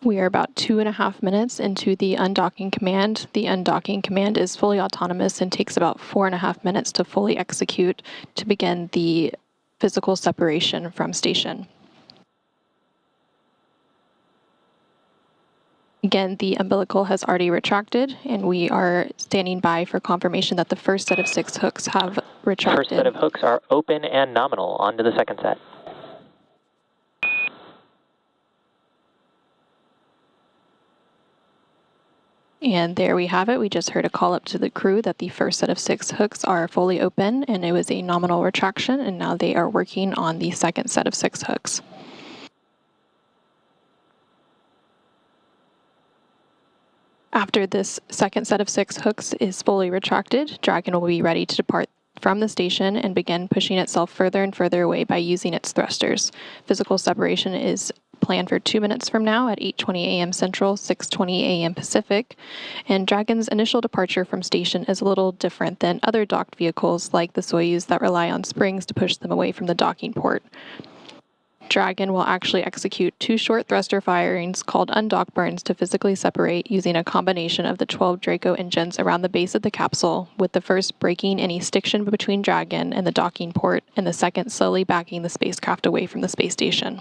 We are about 2.5 minutes into the undocking command. The undocking command is fully autonomous and takes about 4.5 minutes to fully execute to begin the physical separation from station. Again, the umbilical has already retracted, and we are standing by for confirmation that the first set of 6 hooks have retracted. First set of hooks are open and nominal. On to the second set. And there we have it. We just heard a call up to the crew that the first set of 6 hooks are fully open, and it was a nominal retraction, and now they are working on the second set of 6 hooks. After this second set of 6 hooks is fully retracted, Dragon will be ready to depart from the station and begin pushing itself further and further away by using its thrusters. Physical separation is planned for 2 minutes from now at 8:20 a.m. Central, 6:20 a.m. Pacific, and Dragon's initial departure from station is a little different than other docked vehicles like the Soyuz that rely on springs to push them away from the docking port. Dragon will actually execute 2 short thruster firings called undock burns to physically separate using a combination of the 12 Draco engines around the base of the capsule, with the first breaking any stiction between Dragon and the docking port, and the second slowly backing the spacecraft away from the space station.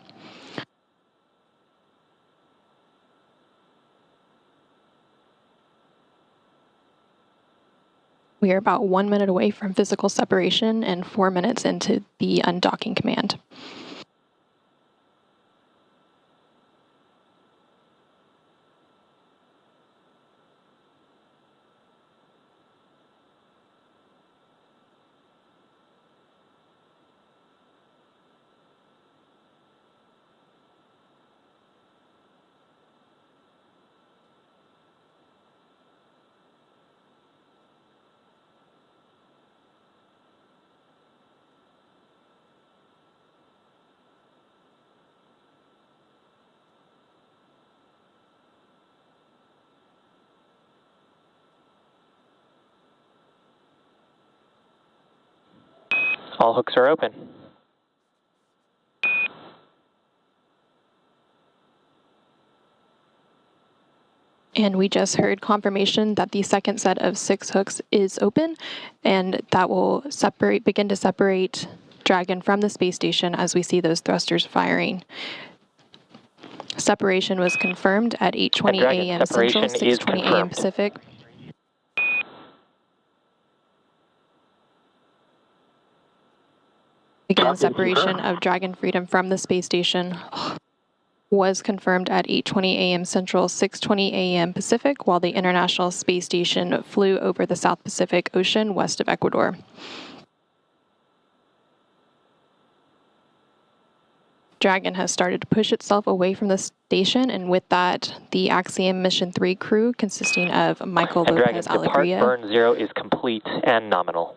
We are about 1 minute away from physical separation and 4 minutes into the undocking command. All hooks are open. And we just heard confirmation that the second set of 6 hooks is open, and that will begin to separate Dragon from the space station as we see those thrusters firing. Separation was confirmed at 8:20 a.m. Central, 6:20 a.m. Pacific. Again, separation of Dragon Freedom from the space station was confirmed at 8:20 a.m. Central, 6:20 a.m. Pacific, while the International Space Station flew over the South Pacific Ocean west of Ecuador. Dragon has started to push itself away from the station, and with that, the Axiom Mission 3 crew, consisting of Michael Lopez Alegria. Depart burn 0 is complete and nominal.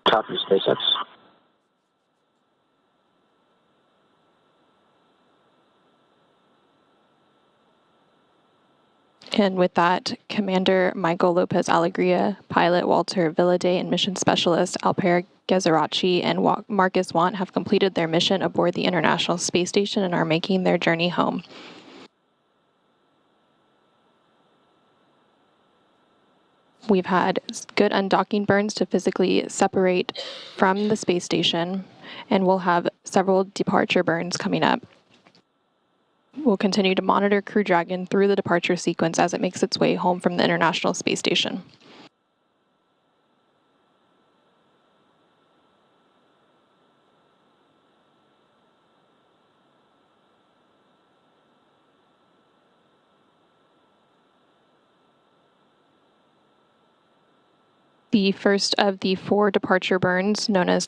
Copy, SpaceX. And with that, Commander Michael Lopez Alegria, pilot Walter Villaday, and mission specialist Alper Gezerachi and Marcus Want have completed their mission aboard the International Space Station and are making their journey home. We've had good undocking burns to physically separate from the space station, and we'll have several departure burns coming up. We'll continue to monitor Crew Dragon through the departure sequence as it makes its way home from the International Space Station. The first of the 4 departure burns, known as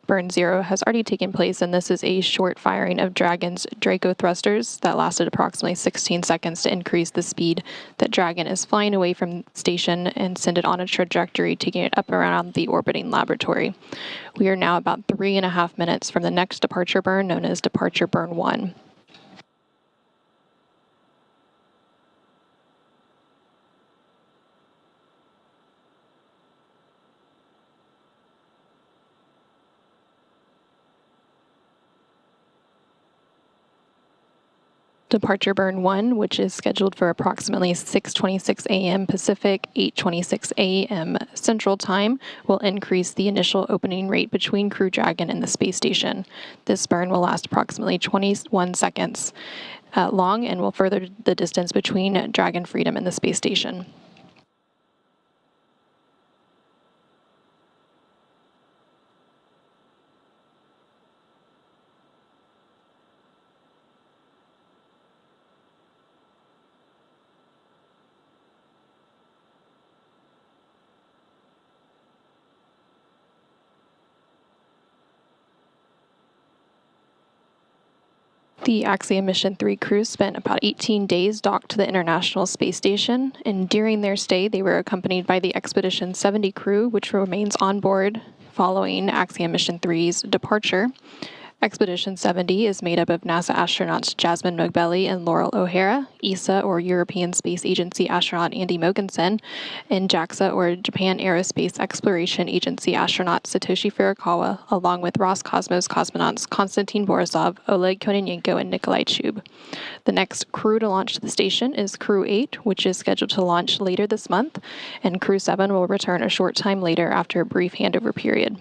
Burn 0, has already taken place, and this is a short firing of Dragon's Draco thrusters that lasted approximately 16 seconds to increase the speed that Dragon is flying away from station and send it on a trajectory, taking it up around the orbiting laboratory. We are now about 3.5 minutes from the next departure burn, known as Departure Burn 1. Departure burn 1, which is scheduled for approximately 6:26 a.m. Pacific, 8:26 a.m. Central Time, will increase the initial opening rate between Crew Dragon and the space station. This burn will last approximately 21 seconds long and will further the distance between Dragon Freedom and the space station. The Axiom Mission 3 crew spent about 18 days docked to the International Space Station, and during their stay, they were accompanied by the Expedition 70 crew, which remains on board following Axiom Mission 3's departure. Expedition 70 is made up of NASA astronauts Jasmine Mogbelli and Laurel O'Hara, ESA or European Space Agency astronaut Andy Mogensen, and JAXA or Japan Aerospace Exploration Agency astronaut Satoshi Furukawa, along with Roscosmos cosmonauts Konstantin Borisov, Oleg Kononenko, and Nikolai Chub. The next crew to launch to the station is Crew 8, which is scheduled to launch later this month, and Crew 7 will return a short time later after a brief handover period.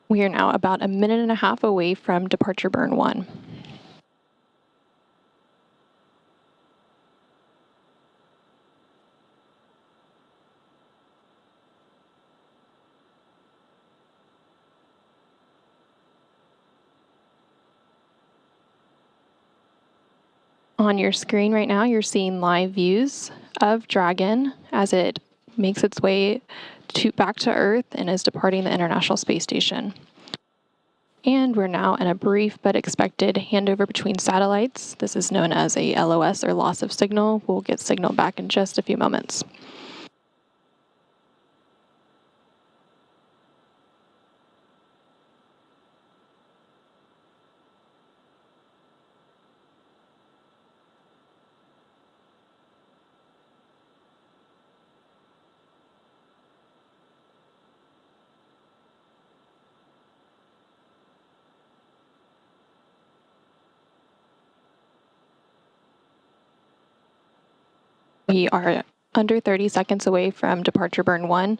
We are now about a minute and a half away from departure burn 1. On your screen right now, you're seeing live views of Dragon as it makes its way back to Earth and is departing the International Space Station. And we're now in a brief but expected handover between satellites. This is known as a LOS, or loss of signal. We'll get signal back in just a few moments. We are under 30 seconds away from departure burn 1.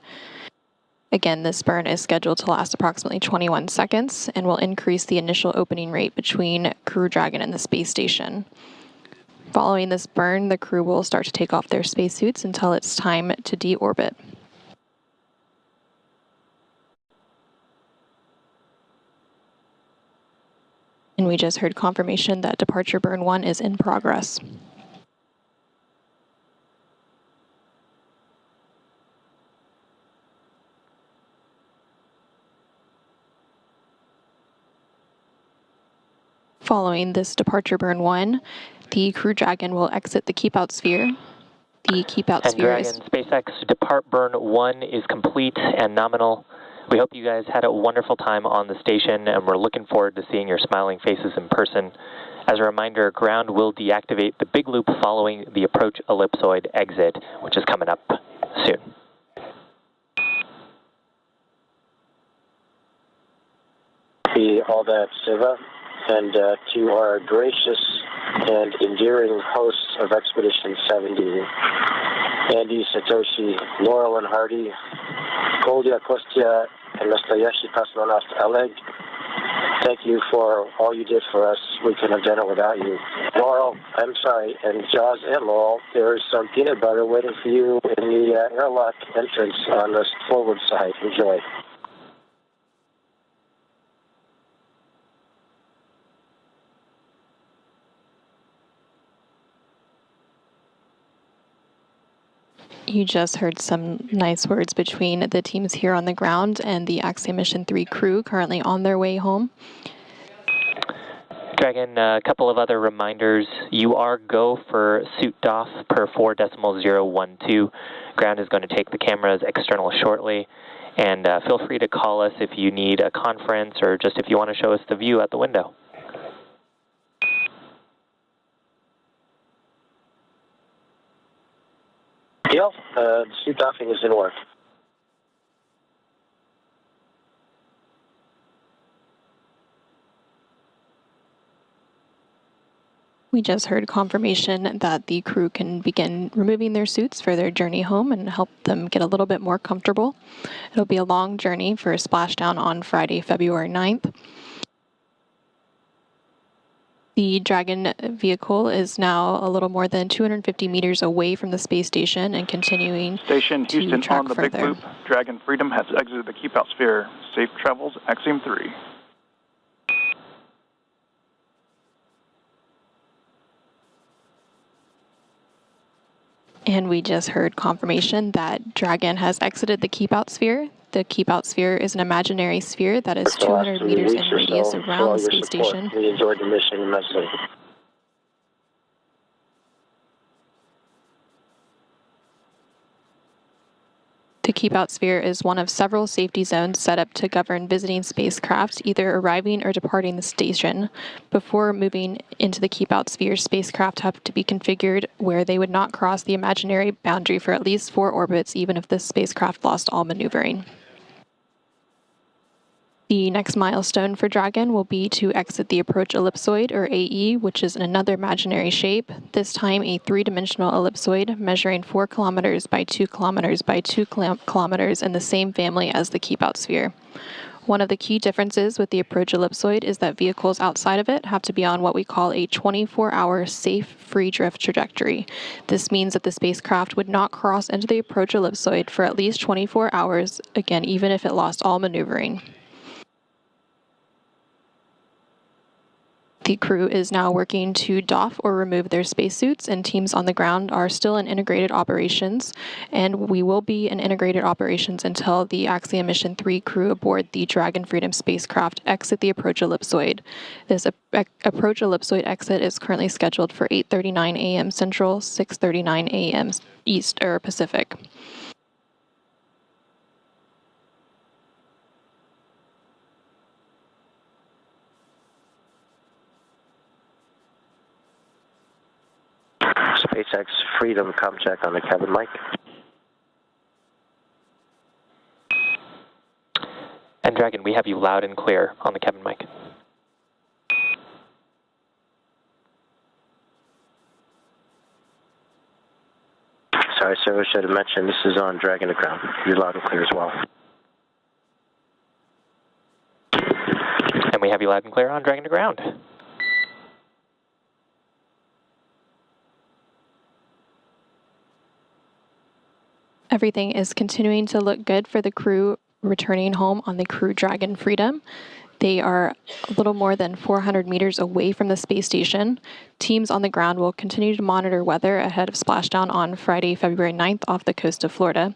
Again, this burn is scheduled to last approximately 21 seconds and will increase the initial opening rate between Crew Dragon and the space station. Following this burn, the crew will start to take off their spacesuits until it's time to deorbit. And we just heard confirmation that departure burn 1 is in progress. Following this departure burn 1, the Crew Dragon will exit the keep-out sphere. The keep-out sphere Dragon SpaceX depart burn 1 is complete and nominal. We hope you guys had a wonderful time on the station, and we're looking forward to seeing your smiling faces in person. As a reminder, ground will deactivate the big loop following the approach ellipsoid exit, which is coming up soon. All that, Siva. And to our gracious and endearing hosts of Expedition 70, Andy, Satoshi, Laurel, and Hardy, Koldia, Kostya, and Nastayashi Kosmonauts Oleg, thank you for all you did for us. We couldn't have done it without you. Laurel, I'm sorry, and Jaws and Laurel, there's some peanut butter waiting for you in the airlock entrance on the forward side. Enjoy. You just heard some nice words between the teams here on the ground and the Axiom Mission 3 crew currently on their way home. Dragon, a couple of other reminders. You are go for suit DOF per 4.012. Ground is going to take the cameras external shortly. And feel free to call us if you need a conference or just if you want to show us the view out the window. Detail, suit docking is in work. We just heard confirmation that the crew can begin removing their suits for their journey home and help them get a little bit more comfortable. It'll be a long journey for a splashdown on Friday, February 9th. The Dragon vehicle is now a little more than 250 meters away from the space station and continuing Station to Houston track on the further. Big Loop. Dragon Freedom has exited the Keep Out Sphere. Safe travels, Axiom 3. And we just heard confirmation that Dragon has exited the Keep Out Sphere. The Keep Out Sphere is an imaginary sphere that is 200 meters in radius around the space station. We enjoyed the mission immensely. The Keep Out Sphere is one of several safety zones set up to govern visiting spacecraft either arriving or departing the station. Before moving into the Keep Out Sphere, spacecraft have to be configured where they would not cross the imaginary boundary for at least 4 orbits, even if the spacecraft lost all maneuvering. The next milestone for Dragon will be to exit the approach ellipsoid, or AE, which is in another imaginary shape, this time a 3-dimensional ellipsoid measuring 4 kilometers by 2 kilometers by 2 kilometers in the same family as the Keep Out Sphere. One of the key differences with the approach ellipsoid is that vehicles outside of it have to be on what we call a 24-hour safe free drift trajectory. This means that the spacecraft would not cross into the approach ellipsoid for at least 24 hours, again, even if it lost all maneuvering. The crew is now working to doff or remove their spacesuits, and teams on the ground are still in integrated operations, and we will be in integrated operations until the Axiom Mission 3 crew aboard the Dragon Freedom spacecraft exit the approach ellipsoid. This approach ellipsoid exit is currently scheduled for 8:39 a.m. Central, 6:39 a.m. East or Pacific. SpaceX Freedom com check on the cabin mic. And Dragon, we have you loud and clear on the cabin mic. Sorry, sir, I should have mentioned this is on Dragon to ground. You're loud and clear as well. And we have you loud and clear on Dragon to ground. Everything is continuing to look good for the crew returning home on the Crew Dragon Freedom. They are a little more than 400 meters away from the space station. Teams on the ground will continue to monitor weather ahead of splashdown on Friday, February 9th off the coast of Florida.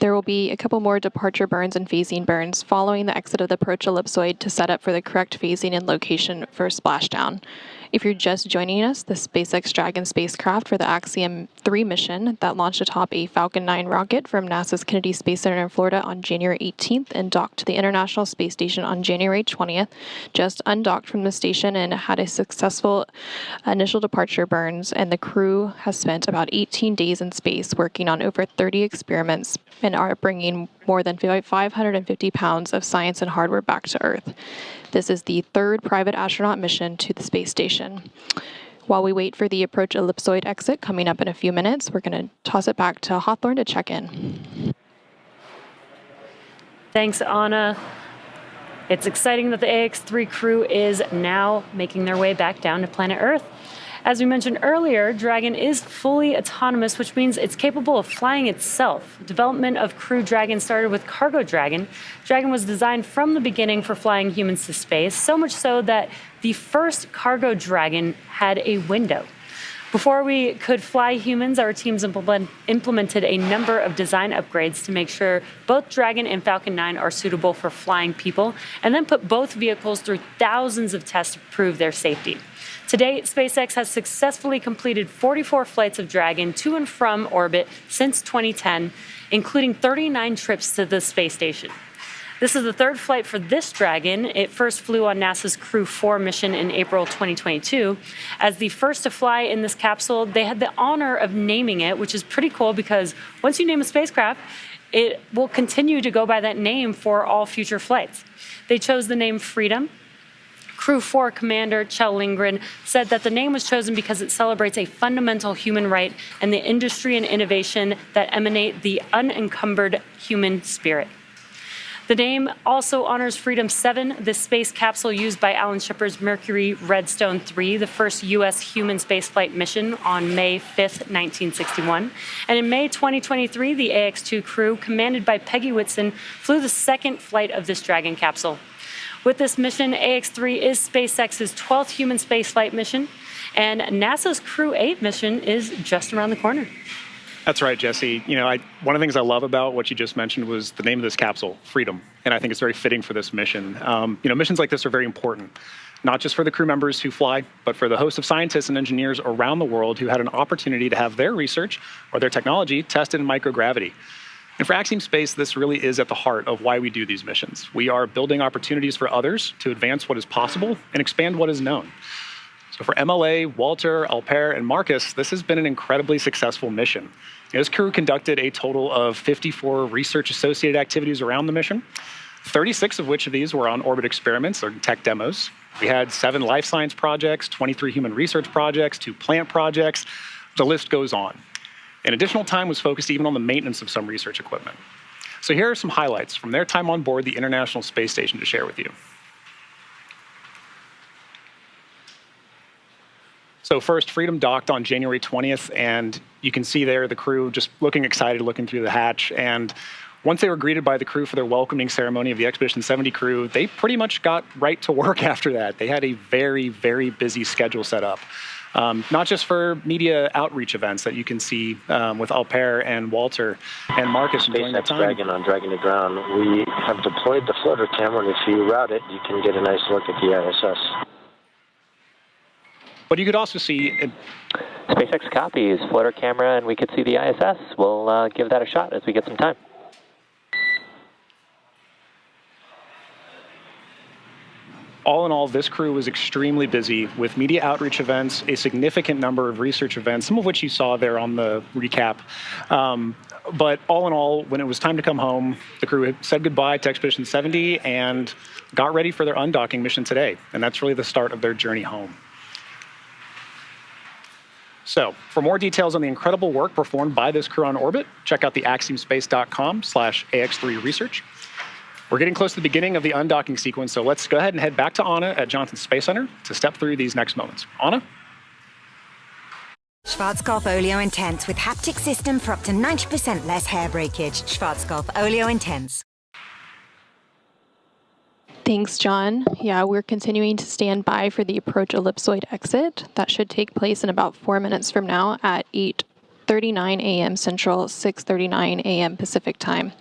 There will be a couple more departure burns and phasing burns following the exit of the approach ellipsoid to set up for the correct phasing and location for splashdown. If you're just joining us, the SpaceX Dragon spacecraft for the Axiom 3 mission that launched atop a Falcon 9 rocket from NASA's Kennedy Space Center in Florida on January 18th and docked to the International Space Station on January 20th, just undocked from the station and had a successful initial departure burns, and the crew has spent about 18 days in space working on over 30 experiments and are bringing more than 550 pounds of science and hardware back to Earth. This is the 3rd private astronaut mission to the space station. While we wait for the approach ellipsoid exit coming up in a few minutes, we're going to toss it back to Hawthorne to check in. Thanks, Anna. It's exciting that the AX-3 crew is now making their way back down to planet Earth. As we mentioned earlier, Dragon is fully autonomous, which means it's capable of flying itself. Development of Crew Dragon started with Cargo Dragon. Dragon was designed from the beginning for flying humans to space, so much so that the first Cargo Dragon had a window. Before we could fly humans, our teams implemented a number of design upgrades to make sure both Dragon and Falcon 9 are suitable for flying people, and then put both vehicles through thousands of tests to prove their safety. To date, SpaceX has successfully completed 44 flights of Dragon to and from orbit since 2010, including 39 trips to the space station. This is the third flight for this Dragon. It first flew on NASA's Crew 4 mission in April 2022. As the first to fly in this capsule, they had the honor of naming it, which is pretty cool because once you name a spacecraft, it will continue to go by that name for all future flights. They chose the name Freedom. Crew 4 Commander Kjell Lindgren said that the name was chosen because it celebrates a fundamental human right and the industry and innovation that emanate the unencumbered human spirit. The name also honors Freedom 7, the space capsule used by Alan Shepard's Mercury Redstone 3, the first U.S. human spaceflight mission on May 5, 1961. And in May 2023, the AX-2 crew, commanded by Peggy Whitson, flew the second flight of this Dragon capsule. With this mission, AX-3 is SpaceX's 12th human spaceflight mission, and NASA's Crew 8 mission is just around the corner. That's right, Jesse. One of the things I love about what you just mentioned was the name of this capsule, Freedom, and I think it's very fitting for this mission. Missions like this are very important, not just for the crew members who fly, but for the host of scientists and engineers around the world who had an opportunity to have their research or their technology tested in microgravity. And for Axiom Space, this really is at the heart of why we do these missions. We are building opportunities for others to advance what is possible and expand what is known. So for MLA, Walter, Alper, and Marcus, this has been an incredibly successful mission. This crew conducted a total of 54 research-associated activities around the mission, 36 of which of these were on-orbit experiments or tech demos. We had 7 life science projects, 23 human research projects, 2 plant projects. The list goes on. And additional time was focused even on the maintenance of some research equipment. So here are some highlights from their time on board the International Space Station to share with you. So first, Freedom docked on January 20th, and you can see there the crew just looking excited, looking through the hatch. And once they were greeted by the crew for their welcoming ceremony of the Expedition 70 crew, they pretty much got right to work after that. They had a very, very busy schedule set up. Not just for media outreach events that you can see with Alper and Walter and Marcus enjoying their time. Dragon on Dragon to Ground. We have deployed the floater camera, and if you route it, you can get a nice look at the ISS. But you could also see... SpaceX copies floater camera, and we could see the ISS. We'll give that a shot as we get some time. All in all, this crew was extremely busy with media outreach events, a significant number of research events, some of which you saw there on the recap. But all in all, when it was time to come home, the crew said goodbye to Expedition 70 and got ready for their undocking mission today. And that's really the start of their journey home. So, for more details on the incredible work performed by this crew on orbit, check out the axiomspace.com/AX3research. We're getting close to the beginning of the undocking sequence, so let's go ahead and head back to Anna at Johnson Space Center to step through these next moments. Anna? Schwarzkopf Oleo Intense with haptic system for up to 90% less hair breakage. Schwarzkopf Oleo Intense. Thanks, John. Yeah, we're continuing to stand by for the approach ellipsoid exit. That should take place in about 4 minutes from now at 8:39 a.m. Central, 6:39 a.m. Pacific time.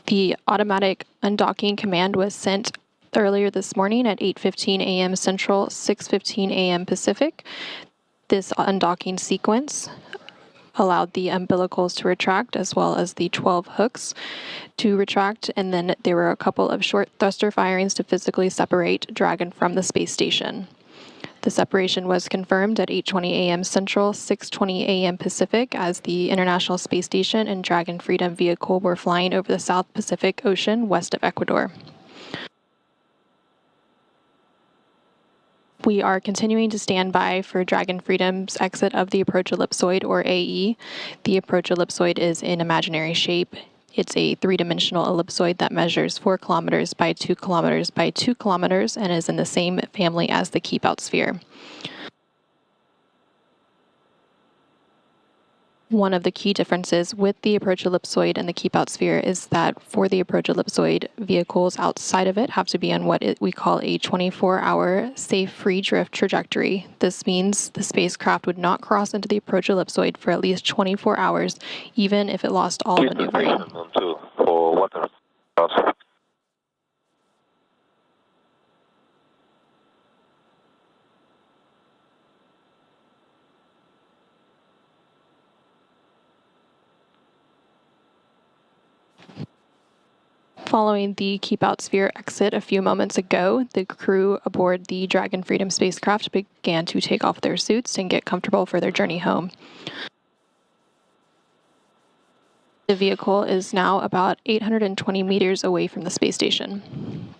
The automatic undocking command was sent earlier this morning at 8:15 a.m. Central, 6:15 a.m. Pacific. This undocking sequence allowed the umbilicals to retract as well as the 12 hooks to retract, and then there were a couple of short thruster firings to physically separate Dragon from the space station. The separation was confirmed at 8:20 a.m. Central, 6:20 a.m. Pacific, as the International Space Station and Dragon Freedom vehicle were flying over the South Pacific Ocean west of Ecuador. We are continuing to stand by for Dragon Freedom's exit of the approach ellipsoid, or AE. The approach ellipsoid is in imaginary shape. It's a three-dimensional ellipsoid that measures 4 kilometers by 2 kilometers by 2 kilometers and is in the same family as the keep-out sphere. One of the key differences with the approach ellipsoid and the keep-out sphere is that for the approach ellipsoid, vehicles outside of it have to be on what we call a 24-hour safe free drift trajectory. This means the spacecraft would not cross into the approach ellipsoid for at least 24 hours, even if it lost all maneuvering. Following the Keep Out Sphere exit a few moments ago, the crew aboard the Dragon Freedom spacecraft began to take off their suits and get comfortable for their journey home. The vehicle is now about 820 meters away from the space station.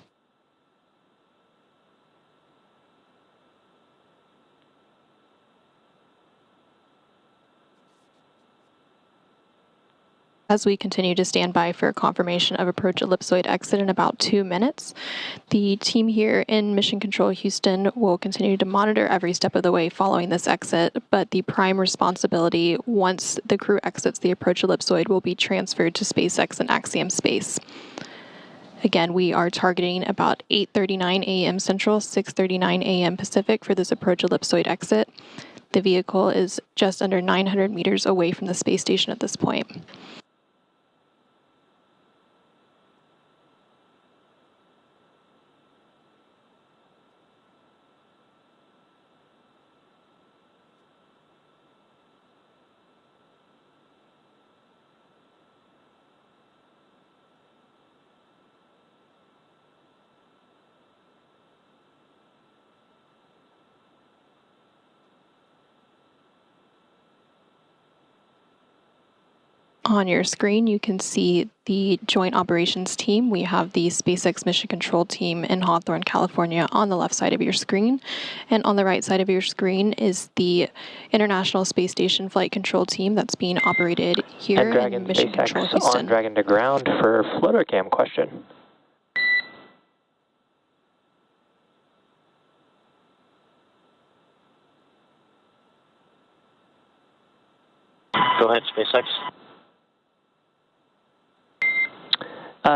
As we continue to stand by for confirmation of approach ellipsoid exit in about 2 minutes, the team here in Mission Control Houston will continue to monitor every step of the way following this exit, but the prime responsibility once the crew exits the approach ellipsoid will be transferred to SpaceX and Axiom Space. Again, we are targeting about 8:39 a.m. Central, 6:39 a.m. Pacific for this approach ellipsoid exit. The vehicle is just under 900 meters away from the space station at this point. On your screen, you can see the Joint Operations Team. We have the SpaceX Mission Control Team in Hawthorne, California on the left side of your screen. And on the right side of your screen is the International Space Station Flight Control Team that's being operated here in Mission Control Houston. On Dragon to ground for floater cam question. Go ahead, SpaceX.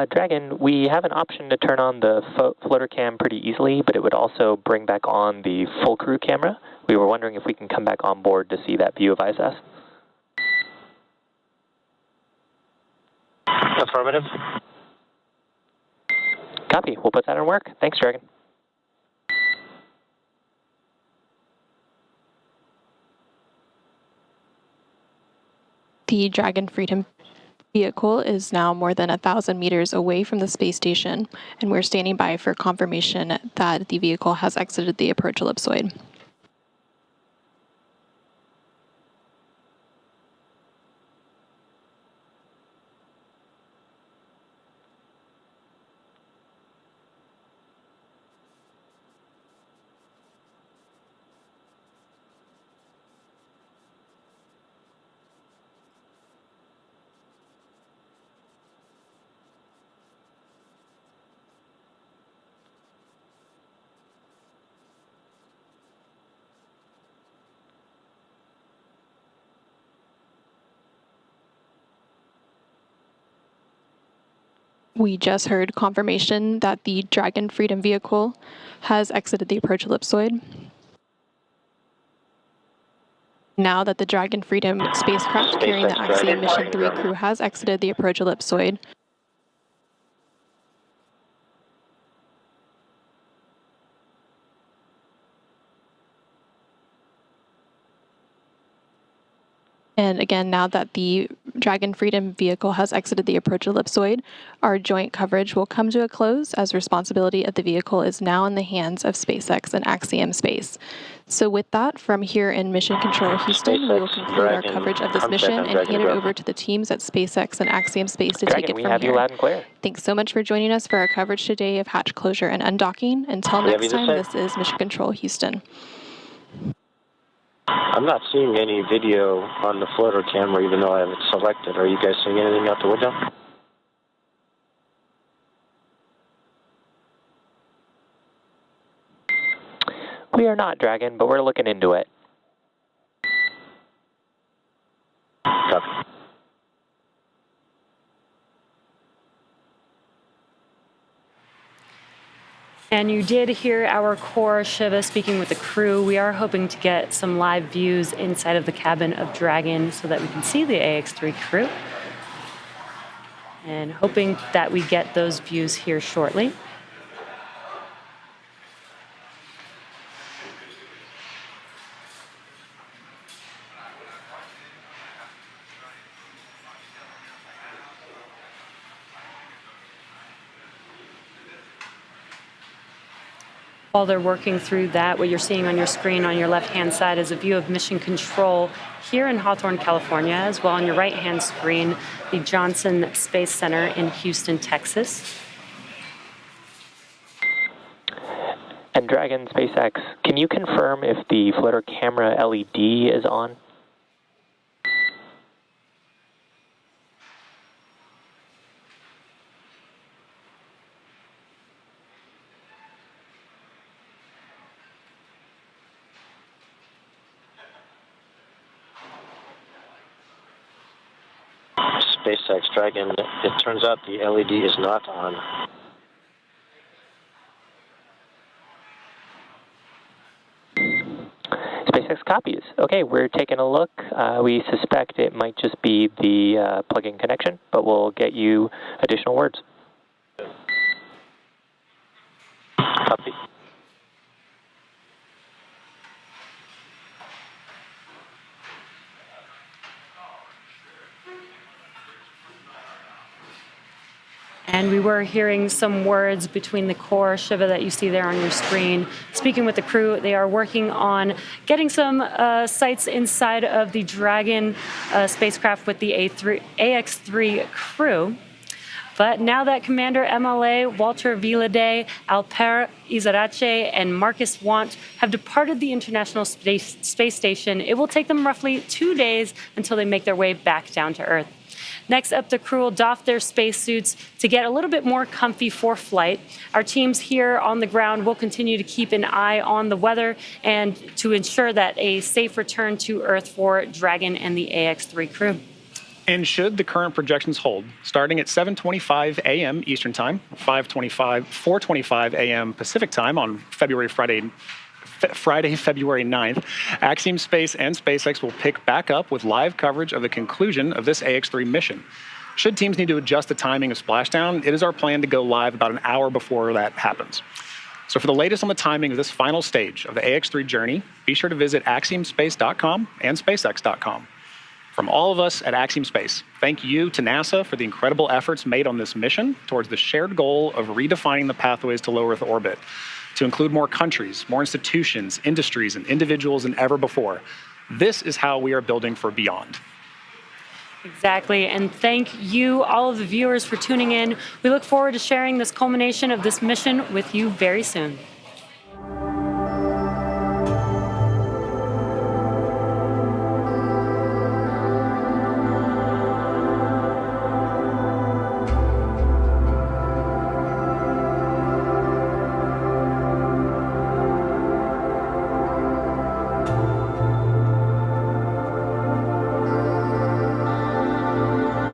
Dragon, we have an option to turn on the floater cam pretty easily, but it would also bring back on the full crew camera. We were wondering if we can come back on board to see that view of ISS. Affirmative. Copy. We'll put that in work. Thanks, Dragon. The Dragon Freedom vehicle is now more than 1,000 meters away from the space station, and we're standing by for confirmation that the vehicle has exited the approach ellipsoid. We just heard confirmation that the Dragon Freedom vehicle has exited the approach ellipsoid. Now that the Dragon Freedom spacecraft carrying the Axiom Mission 3 crew has exited the approach ellipsoid, and again, now that the Dragon Freedom vehicle has exited the approach ellipsoid, our joint coverage will come to a close as responsibility of the vehicle is now in the hands of SpaceX and Axiom Space. So with that, from here in Mission Control Houston, we will conclude our coverage of this mission and hand it over to the teams at SpaceX and Axiom Space to take it from here. You loud and clear. Thanks so much for joining us for our coverage today of hatch closure and undocking. Until next time, this is Mission Control Houston. I'm not seeing any video on the floater camera, even though I have it selected. Are you guys seeing anything out the window? We are not, Dragon, but we're looking into it. Copy. And you did hear our core Shiva speaking with the crew. We are hoping to get some live views inside of the cabin of Dragon so that we can see the AX-3 crew. And hoping that we get those views here shortly. While they're working through that, what you're seeing on your screen on your left-hand side is a view of mission control here in Hawthorne, California, as well on your right-hand screen, the Johnson Space Center in Houston, Texas. And Dragon SpaceX, can you confirm if the floater camera LED is on? SpaceX Dragon, it turns out the LED is not on. SpaceX copies. Okay, we're taking a look. We suspect it might just be the plug-in connection, but we'll get you additional words. Copy. And we were hearing some words between the core, Shiva, that you see there on your screen. Speaking with the crew, they are working on getting some sights inside of the Dragon spacecraft with the AX-3 crew. But now that Commander MLA Walter Vilade, Alper Izarache, and Marcus Want have departed the International Space Station, it will take them roughly 2 days until they make their way back down to Earth. Next up, the crew will doff their spacesuits to get a little bit more comfy for flight. Our teams here on the ground will continue to keep an eye on the weather and to ensure that a safe return to Earth for Dragon and the AX-3 crew. And should the current projections hold, starting at 7:25 a.m. Eastern Time, 4:25 a.m. Pacific Time on Friday, February 9th, Axiom Space and SpaceX will pick back up with live coverage of the conclusion of this AX-3 mission. Should teams need to adjust the timing of splashdown, it is our plan to go live about an hour before that happens. So for the latest on the timing of this final stage of the AX-3 journey, be sure to visit axiomspace.com and spacex.com. From all of us at Axiom Space, thank you to NASA for the incredible efforts made on this mission towards the shared goal of redefining the pathways to low Earth orbit, to include more countries, more institutions, industries, and individuals than ever before. This is how we are building for beyond. Exactly, and thank you, all of the viewers, for tuning in. We look forward to sharing this culmination of this mission with you very soon.